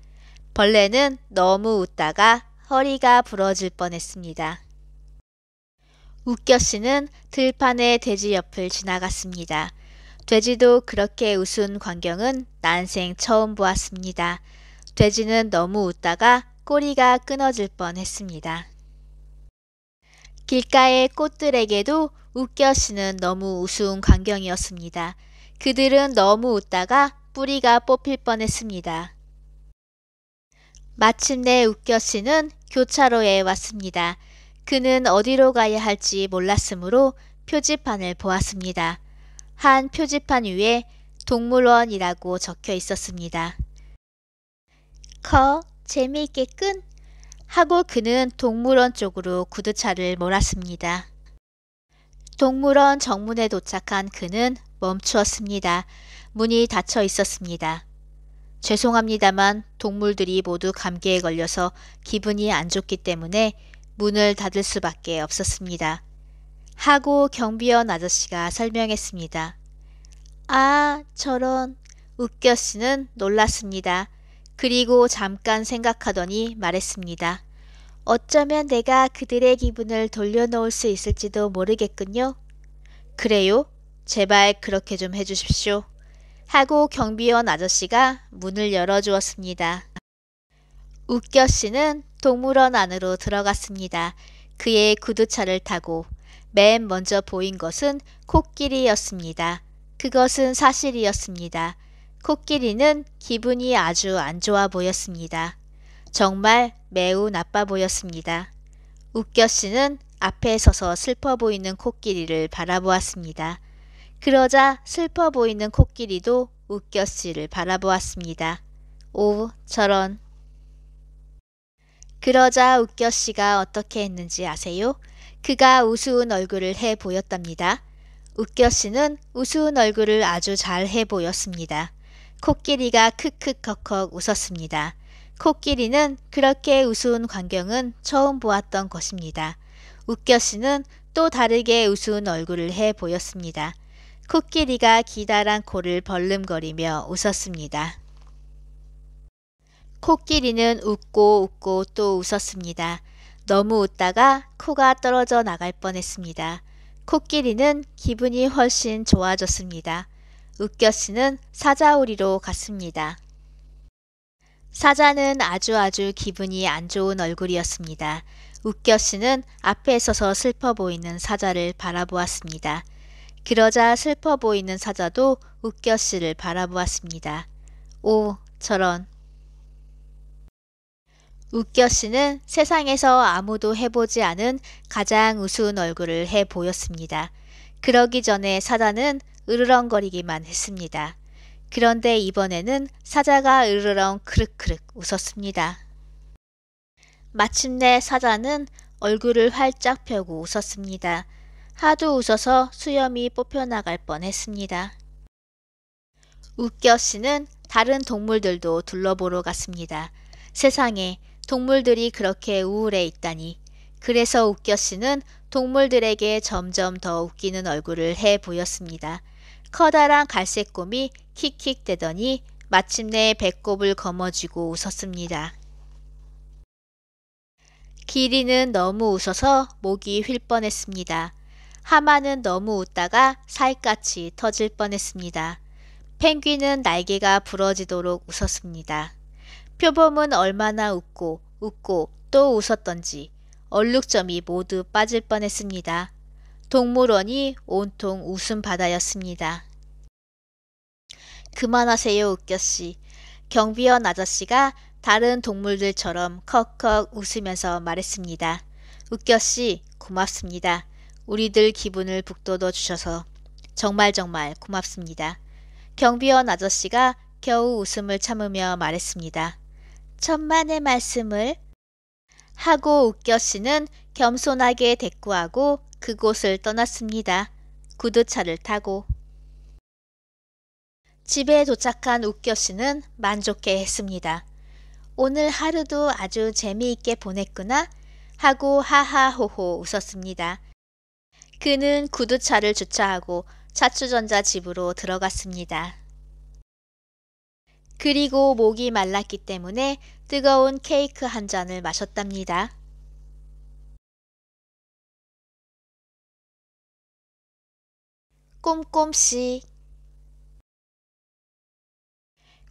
S1: 벌레는 너무 웃다가 허리가 부러질 뻔했습니다. 웃겨씨는 들판의 돼지 옆을 지나갔습니다. 돼지도 그렇게 우스운 광경은 난생 처음 보았습니다. 돼지는 너무 웃다가 꼬리가 끊어질 뻔했습니다. 길가의 꽃들에게도 웃겨씨는 너무 우스운 광경이었습니다. 그들은 너무 웃다가 뿌리가 뽑힐 뻔했습니다. 마침내 웃겨씨는 교차로에 왔습니다. 그는 어디로 가야 할지 몰랐으므로 표지판을 보았습니다. 한 표지판 위에 동물원이라고 적혀 있었습니다. 재미있겠군 하고 그는 동물원 쪽으로 구두차를 몰았습니다. 동물원 정문에 도착한 그는 멈추었습니다. 문이 닫혀 있었습니다. 죄송합니다만 동물들이 모두 감기에 걸려서 기분이 안 좋기 때문에 문을 닫을 수밖에 없었습니다. 하고 경비원 아저씨가 설명했습니다. 아, 저런. 웃겨씨는 놀랐습니다. 그리고 잠깐 생각하더니 말했습니다. 어쩌면 내가 그들의 기분을 돌려놓을 수 있을지도 모르겠군요. 그래요? 제발 그렇게 좀 해주십시오. 하고 경비원 아저씨가 문을 열어주었습니다. 웃겨씨는 동물원 안으로 들어갔습니다. 그의 구두차를 타고 맨 먼저 보인 것은 코끼리였습니다. 그것은 사실이었습니다. 코끼리는 기분이 아주 안 좋아 보였습니다. 정말 매우 나빠 보였습니다. 웃겨씨는 앞에 서서 슬퍼 보이는 코끼리를 바라보았습니다. 그러자 슬퍼 보이는 코끼리도 웃겨씨를 바라보았습니다. 오, 저런. 그러자 웃겨씨가 어떻게 했는지 아세요? 그가 우스운 얼굴을 해 보였답니다. 웃겨씨는 우스운 얼굴을 아주 잘 해 보였습니다. 코끼리가 크크컥컥 웃었습니다. 코끼리는 그렇게 우스운 광경은 처음 보았던 것입니다. 웃겨씨는 또 다르게 우스운 얼굴을 해 보였습니다. 코끼리가 기다란 코를 벌름거리며 웃었습니다. 코끼리는 웃고 웃고 또 웃었습니다. 너무 웃다가 코가 떨어져 나갈 뻔했습니다. 코끼리는 기분이 훨씬 좋아졌습니다. 웃겨씨는 사자우리로 갔습니다. 사자는 아주 기분이 안 좋은 얼굴이었습니다. 웃겨씨는 앞에 서서 슬퍼 보이는 사자를 바라보았습니다. 그러자 슬퍼 보이는 사자도 웃겨씨를 바라보았습니다. 오, 저런. 웃겨씨는 세상에서 아무도 해보지 않은 가장 우스운 얼굴을 해 보였습니다. 그러기 전에 사자는 으르렁거리기만 했습니다. 그런데 이번에는 사자가 으르렁 크르크르 웃었습니다. 마침내 사자는 얼굴을 활짝 펴고 웃었습니다. 하도 웃어서 수염이 뽑혀나갈 뻔했습니다. 웃겨씨는 다른 동물들도 둘러보러 갔습니다. 세상에 동물들이 그렇게 우울해 있다니. 그래서 웃겨씨는 동물들에게 점점 더 웃기는 얼굴을 해 보였습니다. 커다란 갈색곰이 킥킥대더니 마침내 배꼽을 거머쥐고 웃었습니다. 기린은 너무 웃어서 목이 휠 뻔했습니다. 하마는 너무 웃다가 살갗이 터질 뻔했습니다. 펭귄은 날개가 부러지도록 웃었습니다. 표범은 얼마나 웃고 또 웃었던지 얼룩점이 모두 빠질 뻔했습니다. 동물원이 온통 웃음바다였습니다. 그만하세요, 웃겨씨. 경비원 아저씨가 다른 동물들처럼 컥컥 웃으면서 말했습니다. 웃겨씨, 고맙습니다. 우리들 기분을 북돋워 주셔서 정말 고맙습니다. 경비원 아저씨가 겨우 웃음을 참으며 말했습니다. 천만의 말씀을 하고 웃겨씨는 겸손하게 대꾸하고 그곳을 떠났습니다. 구두차를 타고. 집에 도착한 웃겨씨는 만족해 했습니다. 오늘 하루도 아주 재미있게 보냈구나 하고 하하호호 웃었습니다. 그는 구두차를 주차하고 차추전자 집으로 들어갔습니다. 그리고 목이 말랐기 때문에 뜨거운 케이크 한 잔을 마셨답니다. 꼼꼼씨.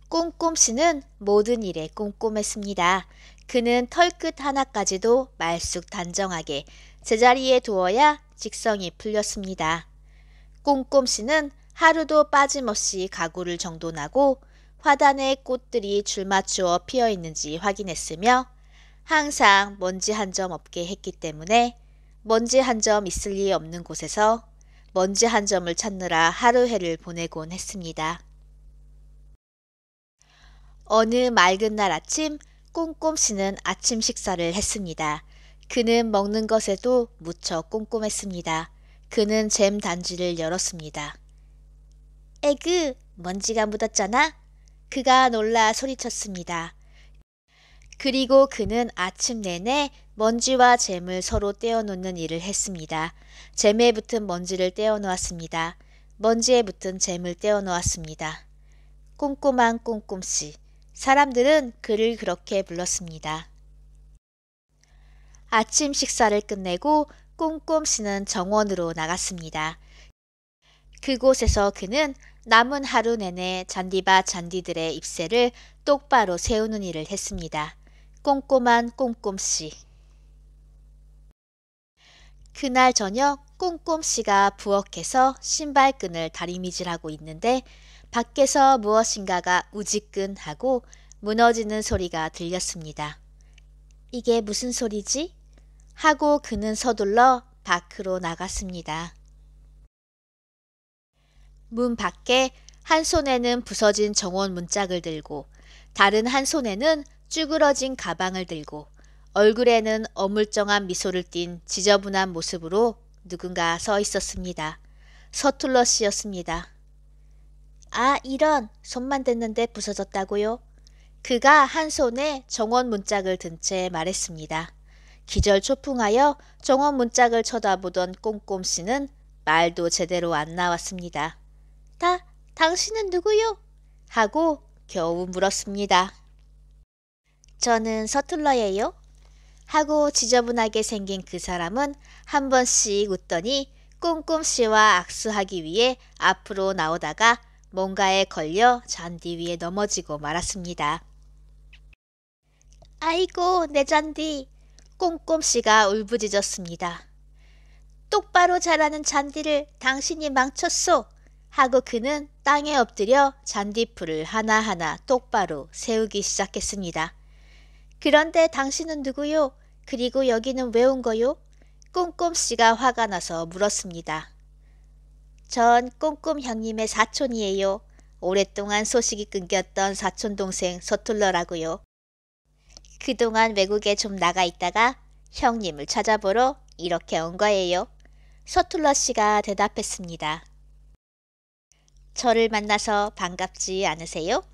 S1: 꼼꼼씨는 모든 일에 꼼꼼했습니다. 그는 털끝 하나까지도 말쑥 단정하게 제자리에 두어야 직성이 풀렸습니다. 꼼꼼씨는 하루도 빠짐없이 가구를 정돈하고 화단에 꽃들이 줄맞추어 피어 있는지 확인했으며 항상 먼지 한 점 없게 했기 때문에 먼지 한 점 있을 리 없는 곳에서 먼지 한 점을 찾느라 하루해를 보내곤 했습니다. 어느 맑은 날 아침 꼼꼼씨는 아침 식사를 했습니다. 그는 먹는 것에도 무척 꼼꼼했습니다. 그는 잼 단지를 열었습니다. 에그, 먼지가 묻었잖아. 그가 놀라 소리쳤습니다. 그리고 그는 아침 내내 먼지와 잼을 서로 떼어놓는 일을 했습니다. 잼에 붙은 먼지를 떼어놓았습니다. 먼지에 붙은 잼을 떼어놓았습니다. 꼼꼼한 꼼꼼씨. 사람들은 그를 그렇게 불렀습니다. 아침 식사를 끝내고 꼼꼼씨는 정원으로 나갔습니다. 그곳에서 그는 남은 하루 내내 잔디밭 잔디들의 잎새를 똑바로 세우는 일을 했습니다. 꼼꼼한 꼼꼼씨. 그날 저녁 꼼꼼씨가 부엌에서 신발끈을 다리미질하고 있는데 밖에서 무엇인가가 우지끈하고 무너지는 소리가 들렸습니다. 이게 무슨 소리지? 하고 그는 서둘러 밖으로 나갔습니다. 문 밖에 한 손에는 부서진 정원 문짝을 들고 다른 한 손에는 쭈그러진 가방을 들고 얼굴에는 어물쩡한 미소를 띤 지저분한 모습으로 누군가 서 있었습니다. 서툴러 씨였습니다. 아, 이런, 손만 댔는데 부서졌다고요? 그가 한 손에 정원 문짝을 든 채 말했습니다. 기절초풍하여 정원 문짝을 쳐다보던 꼼꼼씨는 말도 제대로 안 나왔습니다. 당신은 누구요? 하고 겨우 물었습니다. 저는 서툴러예요. 하고 지저분하게 생긴 그 사람은 한 번씩 웃더니 꼼꼼씨와 악수하기 위해 앞으로 나오다가 뭔가에 걸려 잔디 위에 넘어지고 말았습니다. 아이고 내 잔디. 꼼꼼씨가 울부짖었습니다. 똑바로 자라는 잔디를 당신이 망쳤소. 하고 그는 땅에 엎드려 잔디풀을 하나하나 똑바로 세우기 시작했습니다. 그런데 당신은 누구요? 그리고 여기는 왜 온 거요? 꼼꼼씨가 화가 나서 물었습니다. 전 꼼꼼 형님의 사촌이에요. 오랫동안 소식이 끊겼던 사촌동생 서툴러라고요. 그동안 외국에 좀 나가 있다가 형님을 찾아보러 이렇게 온 거예요. 서툴러 씨가 대답했습니다. 저를 만나서 반갑지 않으세요?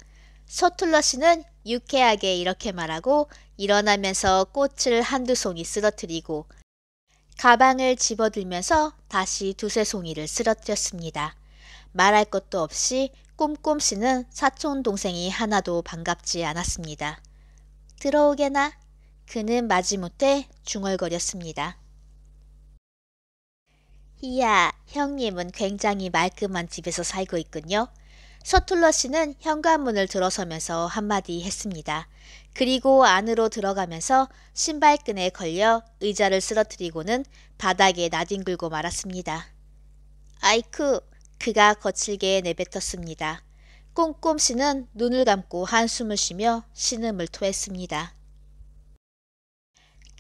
S1: 서툴러 씨는 유쾌하게 이렇게 말하고 일어나면서 꽃을 한두 송이 쓰러뜨리고 가방을 집어들면서 다시 두세 송이를 쓰러뜨렸습니다. 말할 것도 없이 꼼꼼씨는 사촌 동생이 하나도 반갑지 않았습니다. 들어오게나? 그는 마지못해 중얼거렸습니다. 이야, 형님은 굉장히 말끔한 집에서 살고 있군요. 서툴러 씨는 현관문을 들어서면서 한마디 했습니다. 그리고 안으로 들어가면서 신발끈에 걸려 의자를 쓰러뜨리고는 바닥에 나뒹굴고 말았습니다. 아이쿠, 그가 거칠게 내뱉었습니다. 꼼꼼씨는 눈을 감고 한숨을 쉬며 신음을 토했습니다.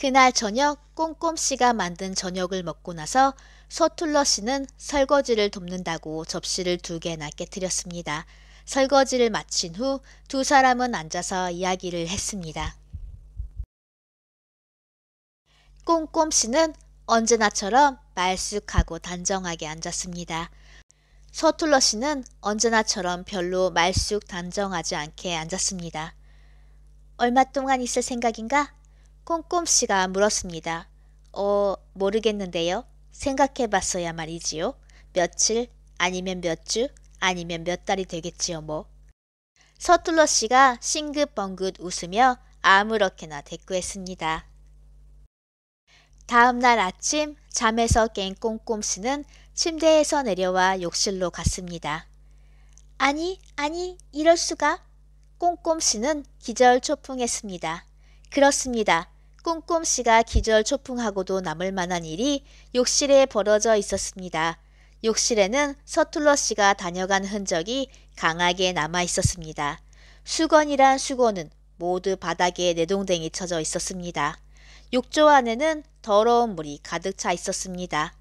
S1: 그날 저녁 꼼꼼씨가 만든 저녁을 먹고 나서 서툴러 씨는 설거지를 돕는다고 접시를 2개나 깨뜨렸습니다. 설거지를 마친 후 두 사람은 앉아서 이야기를 했습니다. 꼼꼼씨는 언제나처럼 말쑥하고 단정하게 앉았습니다. 서툴러 씨는 언제나처럼 별로 말쑥 단정하지 않게 앉았습니다. 얼마 동안 있을 생각인가? 꼼꼼씨가 물었습니다. 모르겠는데요. 생각해봤어야 말이지요. 며칠, 아니면 몇 주, 아니면 몇 달이 되겠지요 뭐. 서툴러 씨가 싱긋벙긋 웃으며 아무렇게나 대꾸했습니다. 다음 날 아침 잠에서 깬 꼼꼼씨는 침대에서 내려와 욕실로 갔습니다. 아니, 이럴 수가? 꼼꼼씨는 기절초풍했습니다. 그렇습니다. 꼼꼼씨가 기절초풍하고도 남을 만한 일이 욕실에 벌어져 있었습니다. 욕실에는 서툴러 씨가 다녀간 흔적이 강하게 남아 있었습니다. 수건이란 수건은 모두 바닥에 내동댕이 쳐져 있었습니다. 욕조 안에는 더러운 물이 가득 차 있었습니다.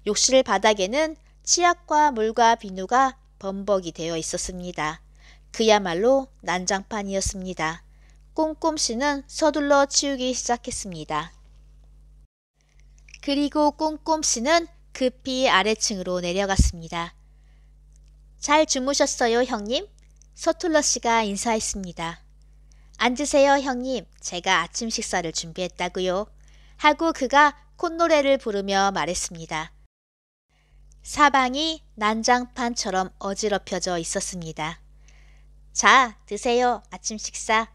S1: 욕실 바닥에는 치약과 물과 비누가 범벅이 되어 있었습니다. 그야말로 난장판이었습니다. 꼼꼼씨는 서둘러 치우기 시작했습니다. 그리고 꼼꼼씨는 급히 아래층으로 내려갔습니다. 잘 주무셨어요, 형님? 서툴러 씨가 인사했습니다. 앉으세요, 형님. 제가 아침 식사를 준비했다고요. 하고 그가 콧노래를 부르며 말했습니다. 사방이 난장판처럼 어지럽혀져 있었습니다. 자, 드세요. 아침 식사.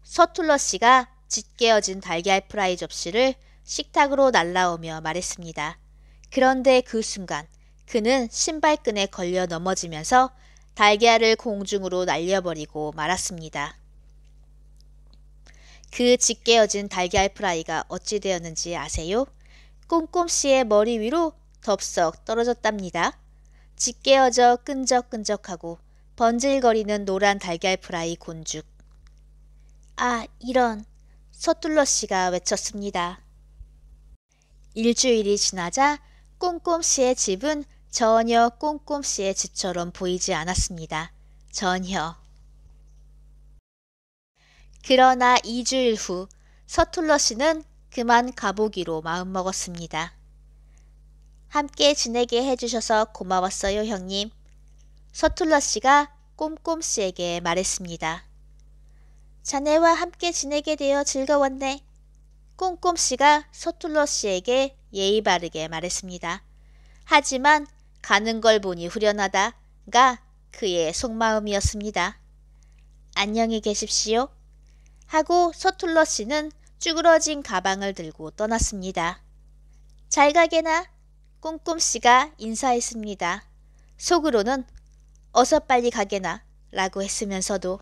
S1: 서툴러 씨가 짙게어진 달걀 프라이 접시를 식탁으로 날라오며 말했습니다. 그런데 그 순간 그는 신발끈에 걸려 넘어지면서 달걀을 공중으로 날려버리고 말았습니다. 그 짙게어진 달걀 프라이가 어찌 되었는지 아세요? 꼼꼼씨의 머리 위로 덥석 떨어졌답니다. 짙게어져 끈적끈적하고 번질거리는 노란 달걀 프라이 곤죽. 아, 이런! 서툴러 씨가 외쳤습니다. 일주일이 지나자 꼼꼼씨의 집은 전혀 꼼꼼씨의 집처럼 보이지 않았습니다. 전혀. 그러나 2주일 후 서툴러 씨는 그만 가보기로 마음먹었습니다. 함께 지내게 해주셔서 고마웠어요, 형님. 서툴러 씨가 꼼꼼씨에게 말했습니다. 자네와 함께 지내게 되어 즐거웠네. 꼼꼼씨가 서툴러 씨에게 예의 바르게 말했습니다. 하지만 가는 걸 보니 후련하다가 그의 속마음이었습니다. 안녕히 계십시오. 하고 서툴러 씨는 쭈그러진 가방을 들고 떠났습니다. 잘 가게나 꼼꼼씨가 인사했습니다. 속으로는 어서 빨리 가게나 라고 했으면서도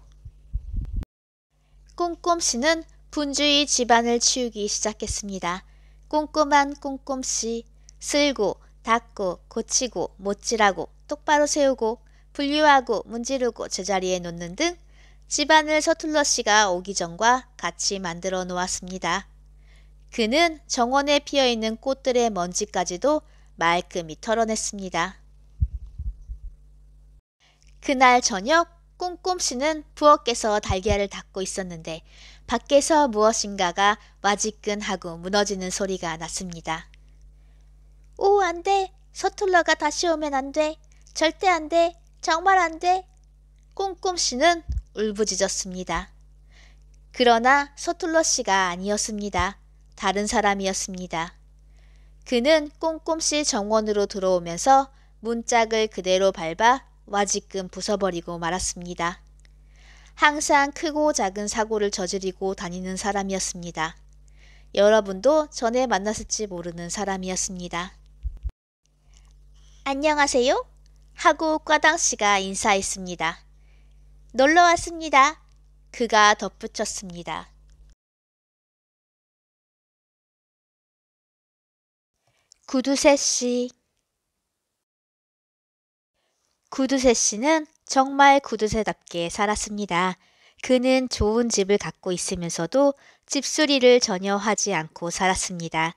S1: 꼼꼼씨는 분주히 집안을 치우기 시작했습니다. 꼼꼼한 꼼꼼씨, 쓸고, 닦고, 고치고, 못질하고, 똑바로 세우고, 분류하고, 문지르고, 제자리에 놓는 등 집안을 서툴러 씨가 오기 전과 같이 만들어 놓았습니다. 그는 정원에 피어있는 꽃들의 먼지까지도 말끔히 털어냈습니다. 그날 저녁 꼼꼼씨는 부엌에서 달걀을 닦고 있었는데 밖에서 무엇인가가 와지끈하고 무너지는 소리가 났습니다. 오, 안 돼. 서툴러가 다시 오면 안 돼. 절대 안 돼. 정말 안 돼. 꼼꼼씨는 울부짖었습니다. 그러나 서툴러 씨가 아니었습니다. 다른 사람이었습니다. 그는 꼼꼼씨 정원으로 들어오면서 문짝을 그대로 밟아 와지끔 부숴버리고 말았습니다. 항상 크고 작은 사고를 저지르고 다니는 사람이었습니다. 여러분도 전에 만났을지 모르는 사람이었습니다. 안녕하세요? 하고 꽈당씨가 인사했습니다. 놀러 왔습니다. 그가 덧붙였습니다. 구두쇠씨. 구두쇠씨는 정말 구두쇠답게 살았습니다. 그는 좋은 집을 갖고 있으면서도 집수리를 전혀 하지 않고 살았습니다.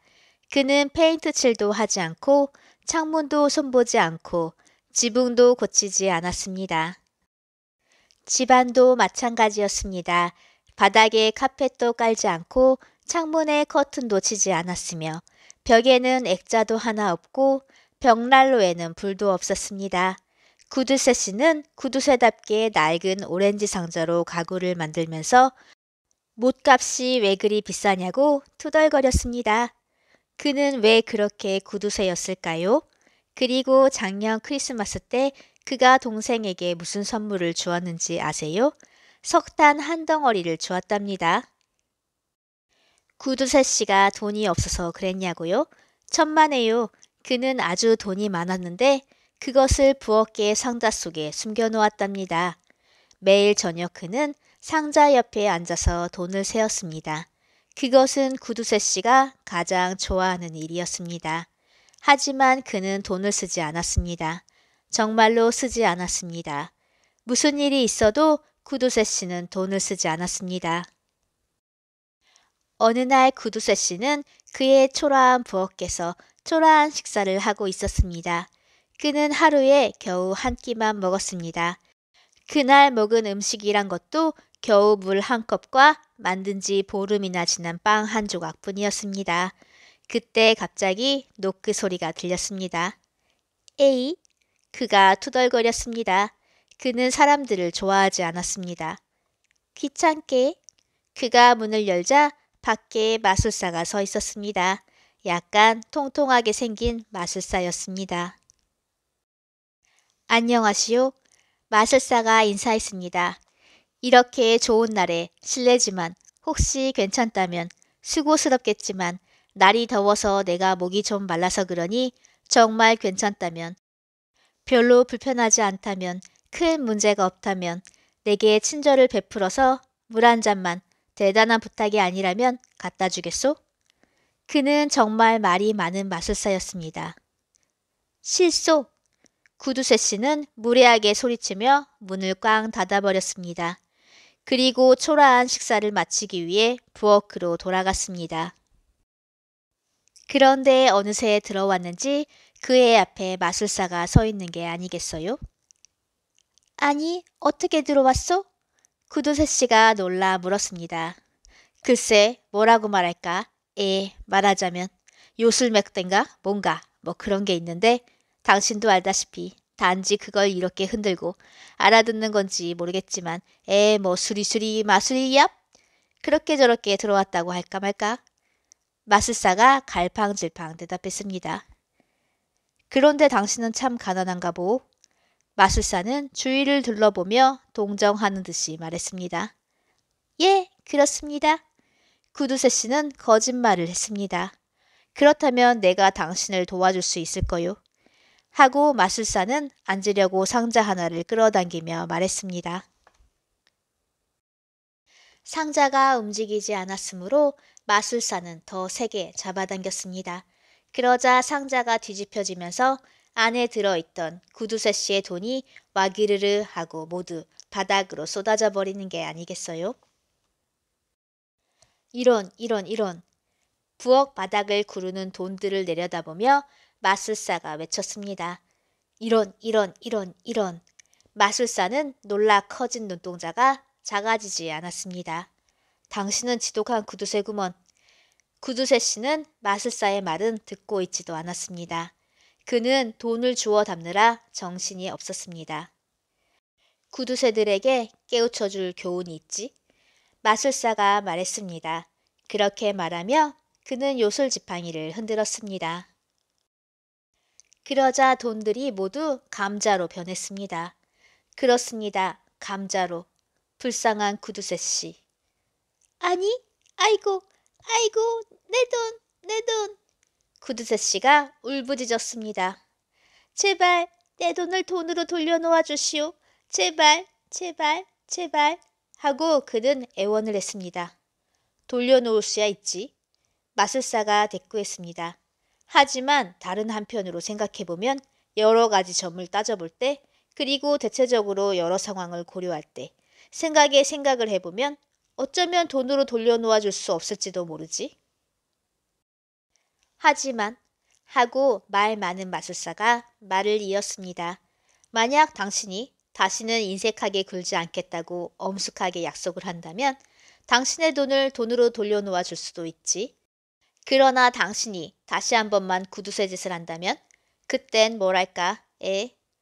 S1: 그는 페인트 칠도 하지 않고 창문도 손보지 않고 지붕도 고치지 않았습니다. 집안도 마찬가지였습니다. 바닥에 카펫도 깔지 않고 창문에 커튼도 치지 않았으며 벽에는 액자도 하나 없고 벽난로에는 불도 없었습니다. 구두쇠씨는 구두쇠답게 낡은 오렌지 상자로 가구를 만들면서 못값이 왜 그리 비싸냐고 투덜거렸습니다. 그는 왜 그렇게 구두쇠였을까요? 그리고 작년 크리스마스 때 그가 동생에게 무슨 선물을 주었는지 아세요? 석탄 한 덩어리를 주었답니다. 구두쇠씨가 돈이 없어서 그랬냐고요? 천만에요. 그는 아주 돈이 많았는데 그것을 부엌의 상자 속에 숨겨놓았답니다. 매일 저녁 그는 상자 옆에 앉아서 돈을 세었습니다. 그것은 구두쇠씨가 가장 좋아하는 일이었습니다. 하지만 그는 돈을 쓰지 않았습니다. 정말로 쓰지 않았습니다. 무슨 일이 있어도 구두쇠씨는 돈을 쓰지 않았습니다. 어느 날 구두쇠씨는 그의 초라한 부엌에서 초라한 식사를 하고 있었습니다. 그는 하루에 겨우 한 끼만 먹었습니다. 그날 먹은 음식이란 것도 겨우 물 한 컵과 만든 지 보름이나 지난 빵 한 조각뿐이었습니다. 그때 갑자기 노크 소리가 들렸습니다. 에이, 그가 투덜거렸습니다. 그는 사람들을 좋아하지 않았습니다. 귀찮게. 그가 문을 열자 밖에 마술사가 서 있었습니다. 약간 통통하게 생긴 마술사였습니다. 안녕하시오. 마술사가 인사했습니다. 이렇게 좋은 날에 실례지만 혹시 괜찮다면 수고스럽겠지만 날이 더워서 내가 목이 좀 말라서 그러니 정말 괜찮다면 별로 불편하지 않다면 큰 문제가 없다면 내게 친절을 베풀어서 물 한 잔만 대단한 부탁이 아니라면 갖다 주겠소? 그는 정말 말이 많은 마술사였습니다. 실소! 구두쇠씨는 무례하게 소리치며 문을 꽝 닫아버렸습니다. 그리고 초라한 식사를 마치기 위해 부엌으로 돌아갔습니다. 그런데 어느새 들어왔는지 그의 앞에 마술사가 서 있는 게 아니겠어요? 아니, 어떻게 들어왔소? 구두쇠씨가 놀라 물었습니다. 글쎄, 뭐라고 말할까? 말하자면 요술맥된가? 뭔가 뭐 그런 게 있는데 당신도 알다시피 단지 그걸 이렇게 흔들고 알아듣는 건지 모르겠지만 뭐 수리수리 마술이야? 그렇게 저렇게 들어왔다고 할까 말까? 마술사가 갈팡질팡 대답했습니다. 그런데 당신은 참 가난한가 보. 마술사는 주위를 둘러보며 동정하는 듯이 말했습니다. 예, 그렇습니다. 구두쇠 씨는 거짓말을 했습니다. 그렇다면 내가 당신을 도와줄 수 있을 거요. 하고 마술사는 앉으려고 상자 하나를 끌어당기며 말했습니다. 상자가 움직이지 않았으므로 마술사는 더 세게 잡아당겼습니다. 그러자 상자가 뒤집혀지면서 안에 들어있던 구두쇠 씨의 돈이 와기르르 하고 모두 바닥으로 쏟아져 버리는 게 아니겠어요? 이런. 부엌 바닥을 구르는 돈들을 내려다보며 마술사가 외쳤습니다. 이런. 마술사는 놀라 커진 눈동자가 작아지지 않았습니다. 당신은 지독한 구두쇠구먼. 구두쇠 씨는 마술사의 말은 듣고 있지도 않았습니다. 그는 돈을 주워 담느라 정신이 없었습니다. 구두쇠들에게 깨우쳐줄 교훈이 있지? 마술사가 말했습니다. 그렇게 말하며 그는 요술 지팡이를 흔들었습니다. 그러자 돈들이 모두 감자로 변했습니다. 그렇습니다. 감자로. 불쌍한 구두쇠 씨. 아니, 아이고, 내 돈. 구두쇠 씨가 울부짖었습니다. 제발 내 돈을 돈으로 돌려놓아 주시오. 제발. 하고 그는 애원을 했습니다. 돌려놓을 수야 있지. 마술사가 대꾸했습니다. 하지만 다른 한편으로 생각해보면 여러 가지 점을 따져볼 때 그리고 대체적으로 여러 상황을 고려할 때 생각을 해보면 어쩌면 돈으로 돌려놓아 줄 수 없을지도 모르지. 하지만 하고 말 많은 마술사가 말을 이었습니다. 만약 당신이 다시는 인색하게 굴지 않겠다고 엄숙하게 약속을 한다면 당신의 돈을 돈으로 돌려놓아 줄 수도 있지. 그러나 당신이 다시 한 번만 구두쇠 짓을 한다면 그땐 뭐랄까,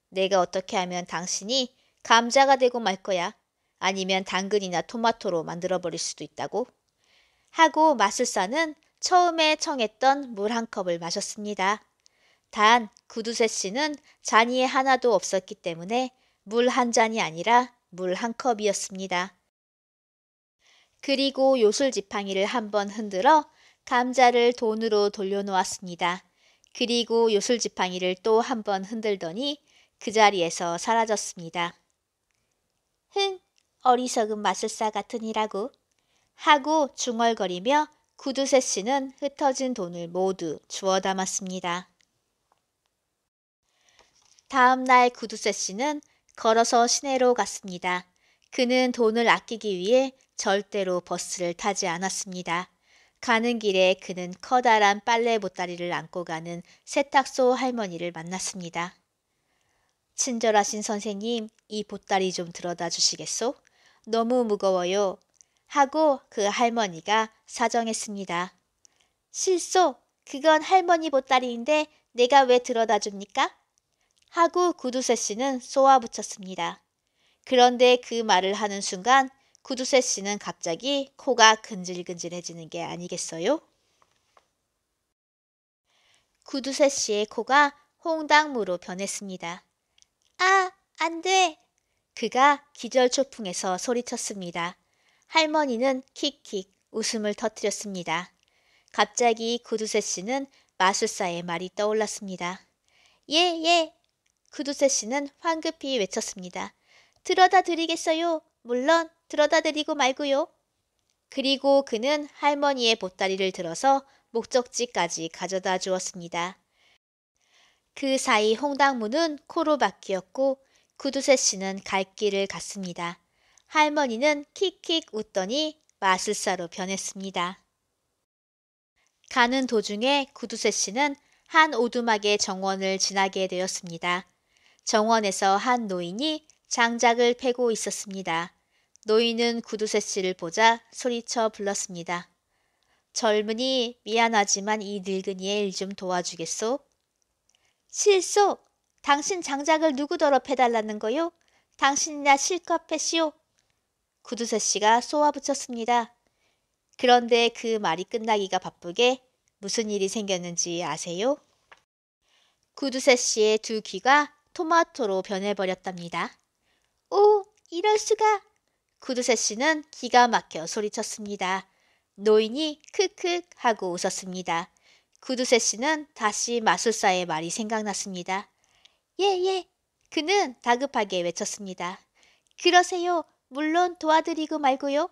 S1: 내가 어떻게 하면 당신이 감자가 되고 말 거야. 아니면 당근이나 토마토로 만들어버릴 수도 있다고. 하고 마술사는 처음에 청했던 물 한 컵을 마셨습니다. 단 구두쇠 씨는 잔이 하나도 없었기 때문에 물 한 잔이 아니라 물 한 컵이었습니다. 그리고 요술 지팡이를 한번 흔들어 감자를 돈으로 돌려놓았습니다. 그리고 요술 지팡이를 또 한번 흔들더니 그 자리에서 사라졌습니다. 흥, 어리석은 마술사 같으니라고. 하고 중얼거리며 구두쇠 씨는 흩어진 돈을 모두 주워 담았습니다. 다음 날 구두쇠 씨는 걸어서 시내로 갔습니다. 그는 돈을 아끼기 위해 절대로 버스를 타지 않았습니다. 가는 길에 그는 커다란 빨래 보따리를 안고 가는 세탁소 할머니를 만났습니다. 친절하신 선생님, 이 보따리 좀 들어다 주시겠소? 너무 무거워요. 하고 그 할머니가 사정했습니다. 실소, 그건 할머니 보따리인데 내가 왜 들어다 줍니까? 하고 구두쇠 씨는 쏘아붙였습니다. 그런데 그 말을 하는 순간 구두쇠 씨는 갑자기 코가 근질근질해지는 게 아니겠어요? 구두쇠 씨의 코가 홍당무로 변했습니다. 아, 안 돼! 그가 기절초풍해서 소리쳤습니다. 할머니는 킥킥 웃음을 터뜨렸습니다. 갑자기 구두쇠 씨는 마술사의 말이 떠올랐습니다. 예. 구두쇠 씨는 황급히 외쳤습니다. 들어다 드리겠어요. 물론 들어다 드리고 말고요. 그리고 그는 할머니의 보따리를 들어서 목적지까지 가져다 주었습니다. 그 사이 홍당무는 코로 바뀌었고 구두쇠 씨는 갈 길을 갔습니다. 할머니는 킥킥 웃더니 마술사로 변했습니다. 가는 도중에 구두쇠 씨는 한 오두막의 정원을 지나게 되었습니다. 정원에서 한 노인이 장작을 패고 있었습니다. 노인은 구두쇠 씨를 보자 소리쳐 불렀습니다. 젊은이, 미안하지만 이 늙은이의 일 좀 도와주겠소? 실소! 당신 장작을 누구더러 패달라는 거요? 당신이나 실컷 패시오. 구두쇠 씨가 쏘아붙였습니다. 그런데 그 말이 끝나기가 바쁘게 무슨 일이 생겼는지 아세요? 구두쇠 씨의 두 귀가 토마토로 변해버렸답니다. 오, 이럴 수가! 구두쇠 씨는 기가 막혀 소리쳤습니다. 노인이 크크 하고 웃었습니다. 구두쇠 씨는 다시 마술사의 말이 생각났습니다. 예, 예. 그는 다급하게 외쳤습니다. 그러세요. 물론 도와드리고 말고요.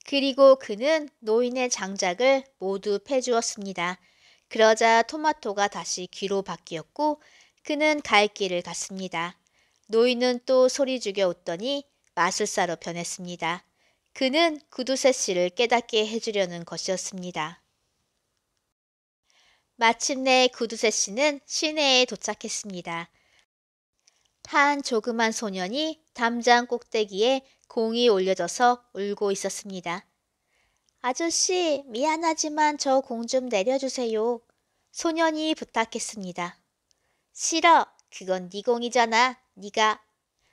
S1: 그리고 그는 노인의 장작을 모두 패주었습니다. 그러자 토마토가 다시 귀로 바뀌었고 그는 갈 길을 갔습니다. 노인은 또 소리 죽여 웃더니 마술사로 변했습니다. 그는 구두쇠 씨를 깨닫게 해주려는 것이었습니다. 마침내 구두쇠 씨는 시내에 도착했습니다. 한 조그만 소년이 담장 꼭대기에 공이 올려져서 울고 있었습니다. 아저씨, 미안하지만 저 공 좀 내려주세요. 소년이 부탁했습니다. 싫어, 그건 네 공이잖아, 네가.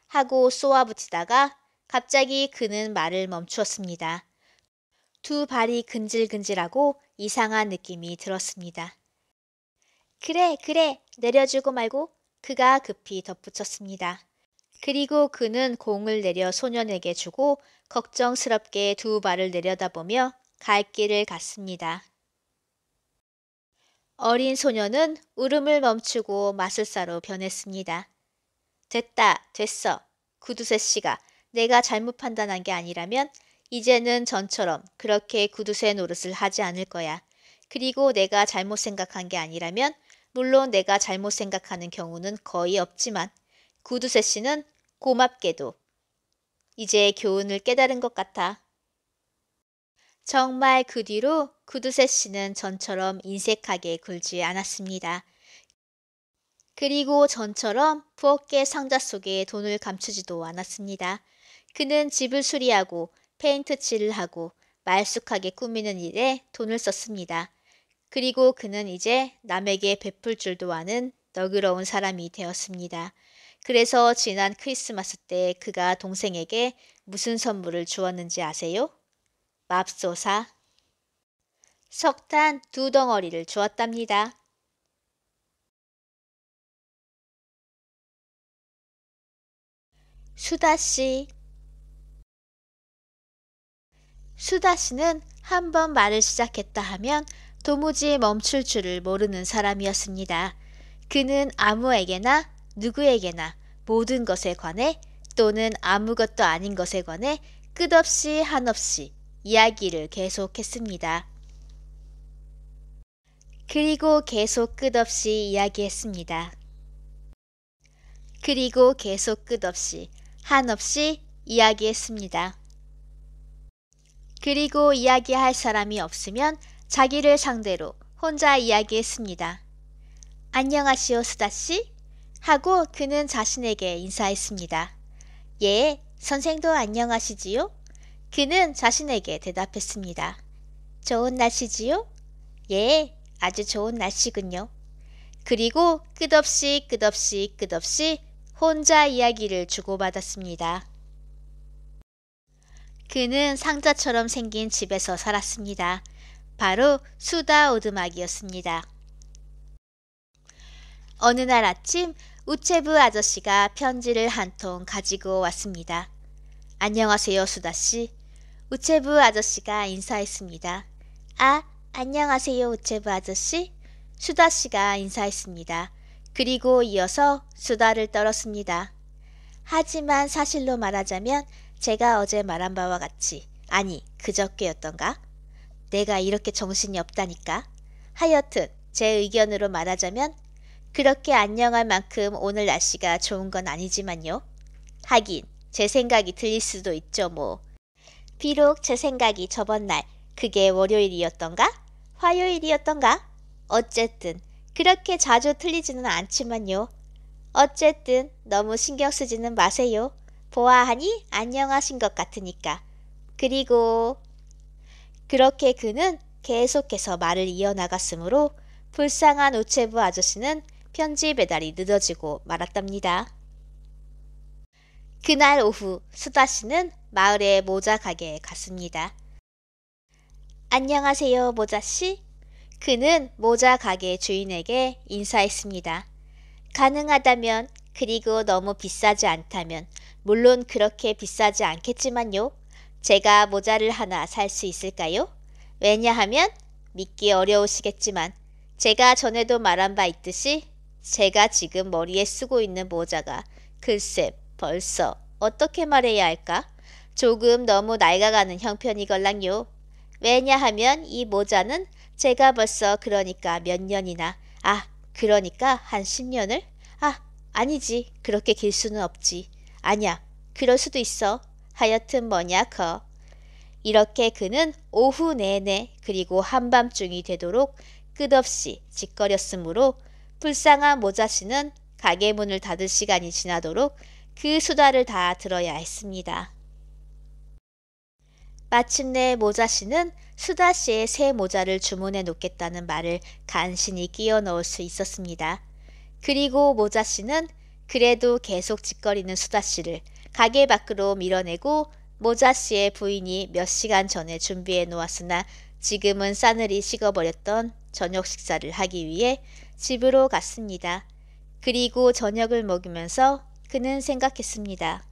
S1: 하고 쏘아붙이다가 갑자기 그는 말을 멈추었습니다. 두 발이 근질근질하고 이상한 느낌이 들었습니다. 그래, 그래, 내려주고 말고. 그가 급히 덧붙였습니다. 그리고 그는 공을 내려 소년에게 주고 걱정스럽게 두 발을 내려다보며 갈 길을 갔습니다. 어린 소년은 울음을 멈추고 마술사로 변했습니다. 됐다, 됐어. 구두쇠 씨가 내가 잘못 판단한 게 아니라면 이제는 전처럼 그렇게 구두쇠 노릇을 하지 않을 거야. 그리고 내가 잘못 생각한 게 아니라면 물론 내가 잘못 생각하는 경우는 거의 없지만 구두쇠 씨는 고맙게도 이제 교훈을 깨달은 것 같아. 정말 그 뒤로 구두쇠 씨는 전처럼 인색하게 굴지 않았습니다. 그리고 전처럼 부엌의 상자 속에 돈을 감추지도 않았습니다. 그는 집을 수리하고 페인트 칠을 하고 말쑥하게 꾸미는 일에 돈을 썼습니다. 그리고 그는 이제 남에게 베풀 줄도 아는 너그러운 사람이 되었습니다. 그래서 지난 크리스마스 때 그가 동생에게 무슨 선물을 주었는지 아세요? 맙소사. 석탄 2덩어리를 주었답니다. 수다씨. 수다씨는 한 번 말을 시작했다 하면 도무지 멈출 줄을 모르는 사람이었습니다. 그는 아무에게나 누구에게나 모든 것에 관해 또는 아무것도 아닌 것에 관해 끝없이 한없이 이야기를 계속했습니다. 그리고 계속 끝없이 이야기했습니다. 그리고 계속 끝없이 한없이 이야기했습니다. 그리고 이야기할 사람이 없으면 자기를 상대로 혼자 이야기했습니다. 안녕하시오, 수다씨? 하고 그는 자신에게 인사했습니다. 예, 선생도 안녕하시지요? 그는 자신에게 대답했습니다. 좋은 날씨지요? 예, 아주 좋은 날씨군요. 그리고 끝없이 끝없이 끝없이 혼자 이야기를 주고받았습니다. 그는 상자처럼 생긴 집에서 살았습니다. 바로 수다 오두막이었습니다. 어느 날 아침 우체부 아저씨가 편지를 한 통 가지고 왔습니다. 안녕하세요, 수다씨. 우체부 아저씨가 인사했습니다. 아, 안녕하세요, 우체부 아저씨. 수다씨가 인사했습니다. 그리고 이어서 수다를 떨었습니다. 하지만 사실로 말하자면 제가 어제 말한 바와 같이, 아니 그저께였던가? 내가 이렇게 정신이 없다니까. 하여튼 제 의견으로 말하자면 그렇게 안녕할 만큼 오늘 날씨가 좋은 건 아니지만요. 하긴 제 생각이 틀릴 수도 있죠 뭐. 비록 제 생각이 저번 날 그게 월요일이었던가? 화요일이었던가? 어쨌든 그렇게 자주 틀리지는 않지만요. 어쨌든 너무 신경 쓰지는 마세요. 보아하니 안녕하신 것 같으니까. 그리고 그렇게 그는 계속해서 말을 이어나갔으므로 불쌍한 우체부 아저씨는 편지 배달이 늦어지고 말았답니다. 그날 오후 수다씨는 마을의 모자 가게에 갔습니다. 안녕하세요, 모자씨. 그는 모자 가게 주인에게 인사했습니다. 가능하다면 그리고 너무 비싸지 않다면 물론 그렇게 비싸지 않겠지만요. 제가 모자를 하나 살 수 있을까요? 왜냐하면 믿기 어려우시겠지만 제가 전에도 말한 바 있듯이 제가 지금 머리에 쓰고 있는 모자가 글쎄 벌써 어떻게 말해야 할까? 조금 너무 낡아가는 형편이걸랑요. 왜냐하면 이 모자는 제가 벌써 그러니까 몇 년이나 그러니까 한 10년을? 아니지. 그렇게 길 수는 없지. 아니야. 그럴 수도 있어. 하여튼 뭐냐 커. 이렇게 그는 오후 내내 그리고 한밤중이 되도록 끝없이 짓거렸으므로 불쌍한 모자씨는 가게 문을 닫을 시간이 지나도록 그 수다를 다 들어야 했습니다. 마침내 모자씨는 수다씨의 새 모자를 주문해 놓겠다는 말을 간신히 끼워 넣을 수 있었습니다. 그리고 모자씨는 그래도 계속 짓거리는 수다씨를 가게 밖으로 밀어내고 모자씨의 부인이 몇 시간 전에 준비해 놓았으나 지금은 싸늘히 식어버렸던 저녁 식사를 하기 위해 집으로 갔습니다. 그리고 저녁을 먹으면서 그는 생각했습니다.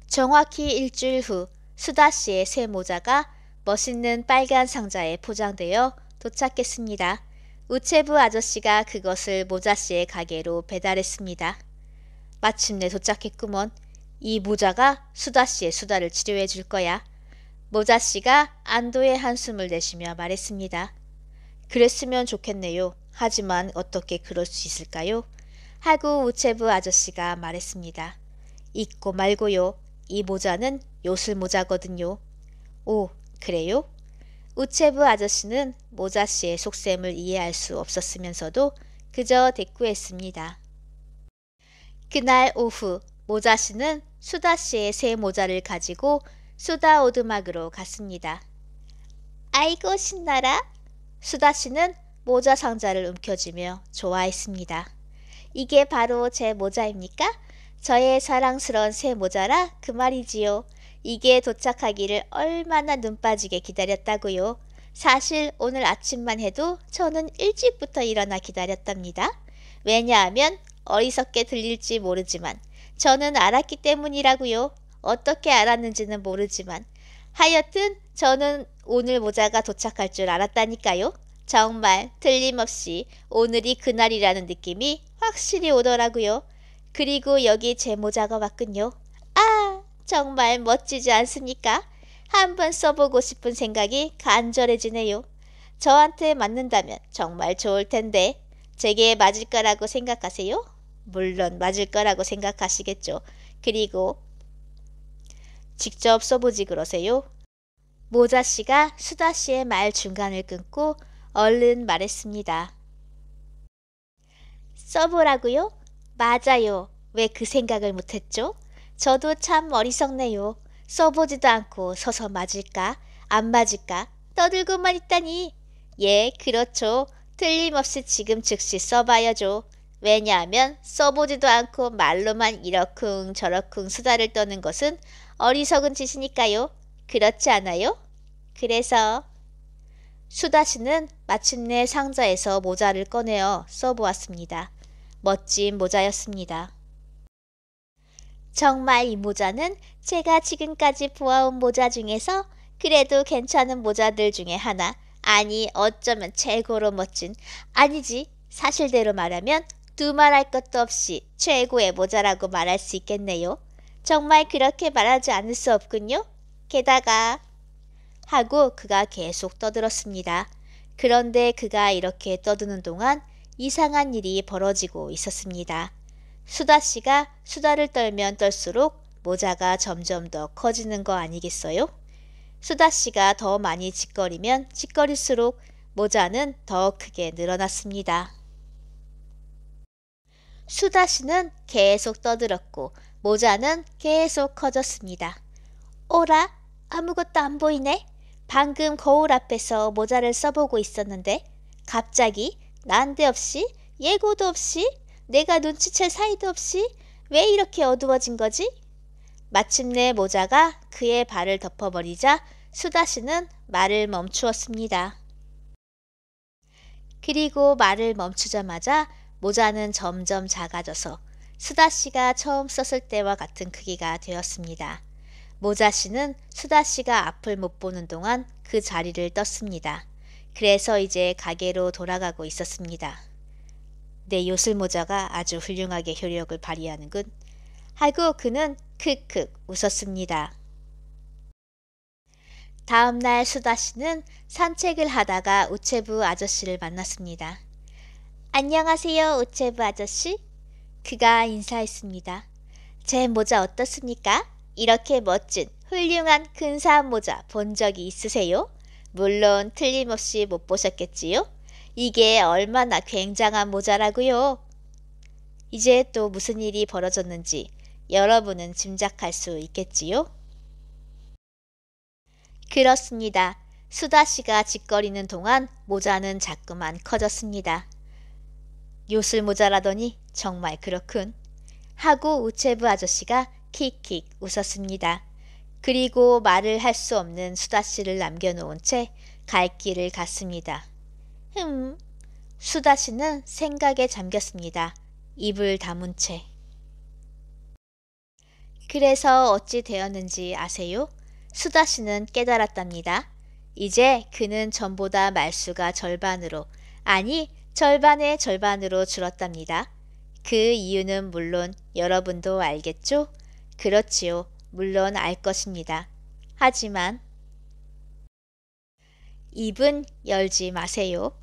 S1: 정확히 일주일 후 수다씨의 새 모자가 멋있는 빨간 상자에 포장되어 도착했습니다. 우체부 아저씨가 그것을 모자씨의 가게로 배달했습니다. 마침내 도착했구먼. 이 모자가 수다씨의 수다를 치료해 줄 거야. 모자씨가 안도의 한숨을 내쉬며 말했습니다. 그랬으면 좋겠네요. 하지만 어떻게 그럴 수 있을까요? 하고 우체부 아저씨가 말했습니다. 있고 말고요. 이 모자는 요술 모자거든요. 오, 그래요? 우체부 아저씨는 모자씨의 속셈을 이해할 수 없었으면서도 그저 대꾸했습니다. 그날 오후 모자씨는 수다씨의 새 모자를 가지고 수다 오두막으로 갔습니다. 아이고 신나라. 수다씨는 모자 상자를 움켜쥐며 좋아했습니다. 이게 바로 제 모자입니까? 저의 사랑스러운 새 모자라 그 말이지요. 이게 도착하기를 얼마나 눈 빠지게 기다렸다고요. 사실 오늘 아침만 해도 저는 일찍부터 일어나 기다렸답니다. 왜냐하면 어리석게 들릴지 모르지만 저는 알았기 때문이라고요. 어떻게 알았는지는 모르지만 하여튼 저는 오늘 모자가 도착할 줄 알았다니까요. 정말 틀림없이 오늘이 그날이라는 느낌이 확실히 오더라고요. 그리고 여기 제 모자가 왔군요. 정말 멋지지 않습니까? 한번 써보고 싶은 생각이 간절해지네요. 저한테 맞는다면 정말 좋을 텐데 제게 맞을 거라고 생각하세요? 물론 맞을 거라고 생각하시겠죠. 그리고 직접 써보지 그러세요? 모자씨가 수다씨의 말 중간을 끊고 얼른 말했습니다. 써보라고요? 맞아요. 왜 그 생각을 못했죠? 저도 참 어리석네요. 써보지도 않고 서서 맞을까? 안 맞을까? 떠들고만 있다니. 예, 그렇죠. 틀림없이 지금 즉시 써봐야죠. 왜냐하면 써보지도 않고 말로만 이러쿵 저러쿵 수다를 떠는 것은 어리석은 짓이니까요. 그렇지 않아요? 그래서 수다씨는 마침내 상자에서 모자를 꺼내어 써보았습니다. 멋진 모자였습니다. 정말 이 모자는 제가 지금까지 보아온 모자 중에서 그래도 괜찮은 모자들 중에 하나, 아니 어쩌면 최고로 멋진, 아니지 사실대로 말하면 두말할 것도 없이 최고의 모자라고 말할 수 있겠네요. 정말 그렇게 말하지 않을 수 없군요. 게다가 하고 그가 계속 떠들었습니다. 그런데 그가 이렇게 떠드는 동안 이상한 일이 벌어지고 있었습니다. 수다씨가 수다를 떨면 떨수록 모자가 점점 더 커지는 거 아니겠어요? 수다씨가 더 많이 짓거리면 짓거릴수록 모자는 더 크게 늘어났습니다. 수다씨는 계속 떠들었고 모자는 계속 커졌습니다. 오라, 아무것도 안 보이네. 방금 거울 앞에서 모자를 써보고 있었는데 갑자기 난데없이 예고도 없이 내가 눈치챌 사이도 없이 왜 이렇게 어두워진 거지? 마침내 모자가 그의 발을 덮어버리자 수다씨는 말을 멈추었습니다. 그리고 말을 멈추자마자 모자는 점점 작아져서 수다씨가 처음 썼을 때와 같은 크기가 되었습니다. 모자씨는 수다씨가 앞을 못 보는 동안 그 자리를 떴습니다. 그래서 이제 가게로 돌아가고 있었습니다. 내 요술모자가 아주 훌륭하게 효력을 발휘하는군. 하고 그는 크크 웃었습니다. 다음날 수다씨는 산책을 하다가 우체부 아저씨를 만났습니다. 안녕하세요, 우체부 아저씨. 그가 인사했습니다. 제 모자 어떻습니까? 이렇게 멋진 훌륭한 근사한 모자 본 적이 있으세요? 물론 틀림없이 못 보셨겠지요? 이게 얼마나 굉장한 모자라고요. 이제 또 무슨 일이 벌어졌는지 여러분은 짐작할 수 있겠지요? 그렇습니다. 수다씨가 짓거리는 동안 모자는 자꾸만 커졌습니다. 요술 모자라더니 정말 그렇군. 하고 우체부 아저씨가 킥킥 웃었습니다. 그리고 말을 할 수 없는 수다씨를 남겨놓은 채 갈 길을 갔습니다. 수다씨는 생각에 잠겼습니다. 입을 다문 채. 그래서 어찌 되었는지 아세요? 수다씨는 깨달았답니다. 이제 그는 전보다 말수가 절반으로, 아니 절반의 절반으로 줄었답니다. 그 이유는 물론 여러분도 알겠죠? 그렇지요. 물론 알 것입니다. 하지만 입은 열지 마세요.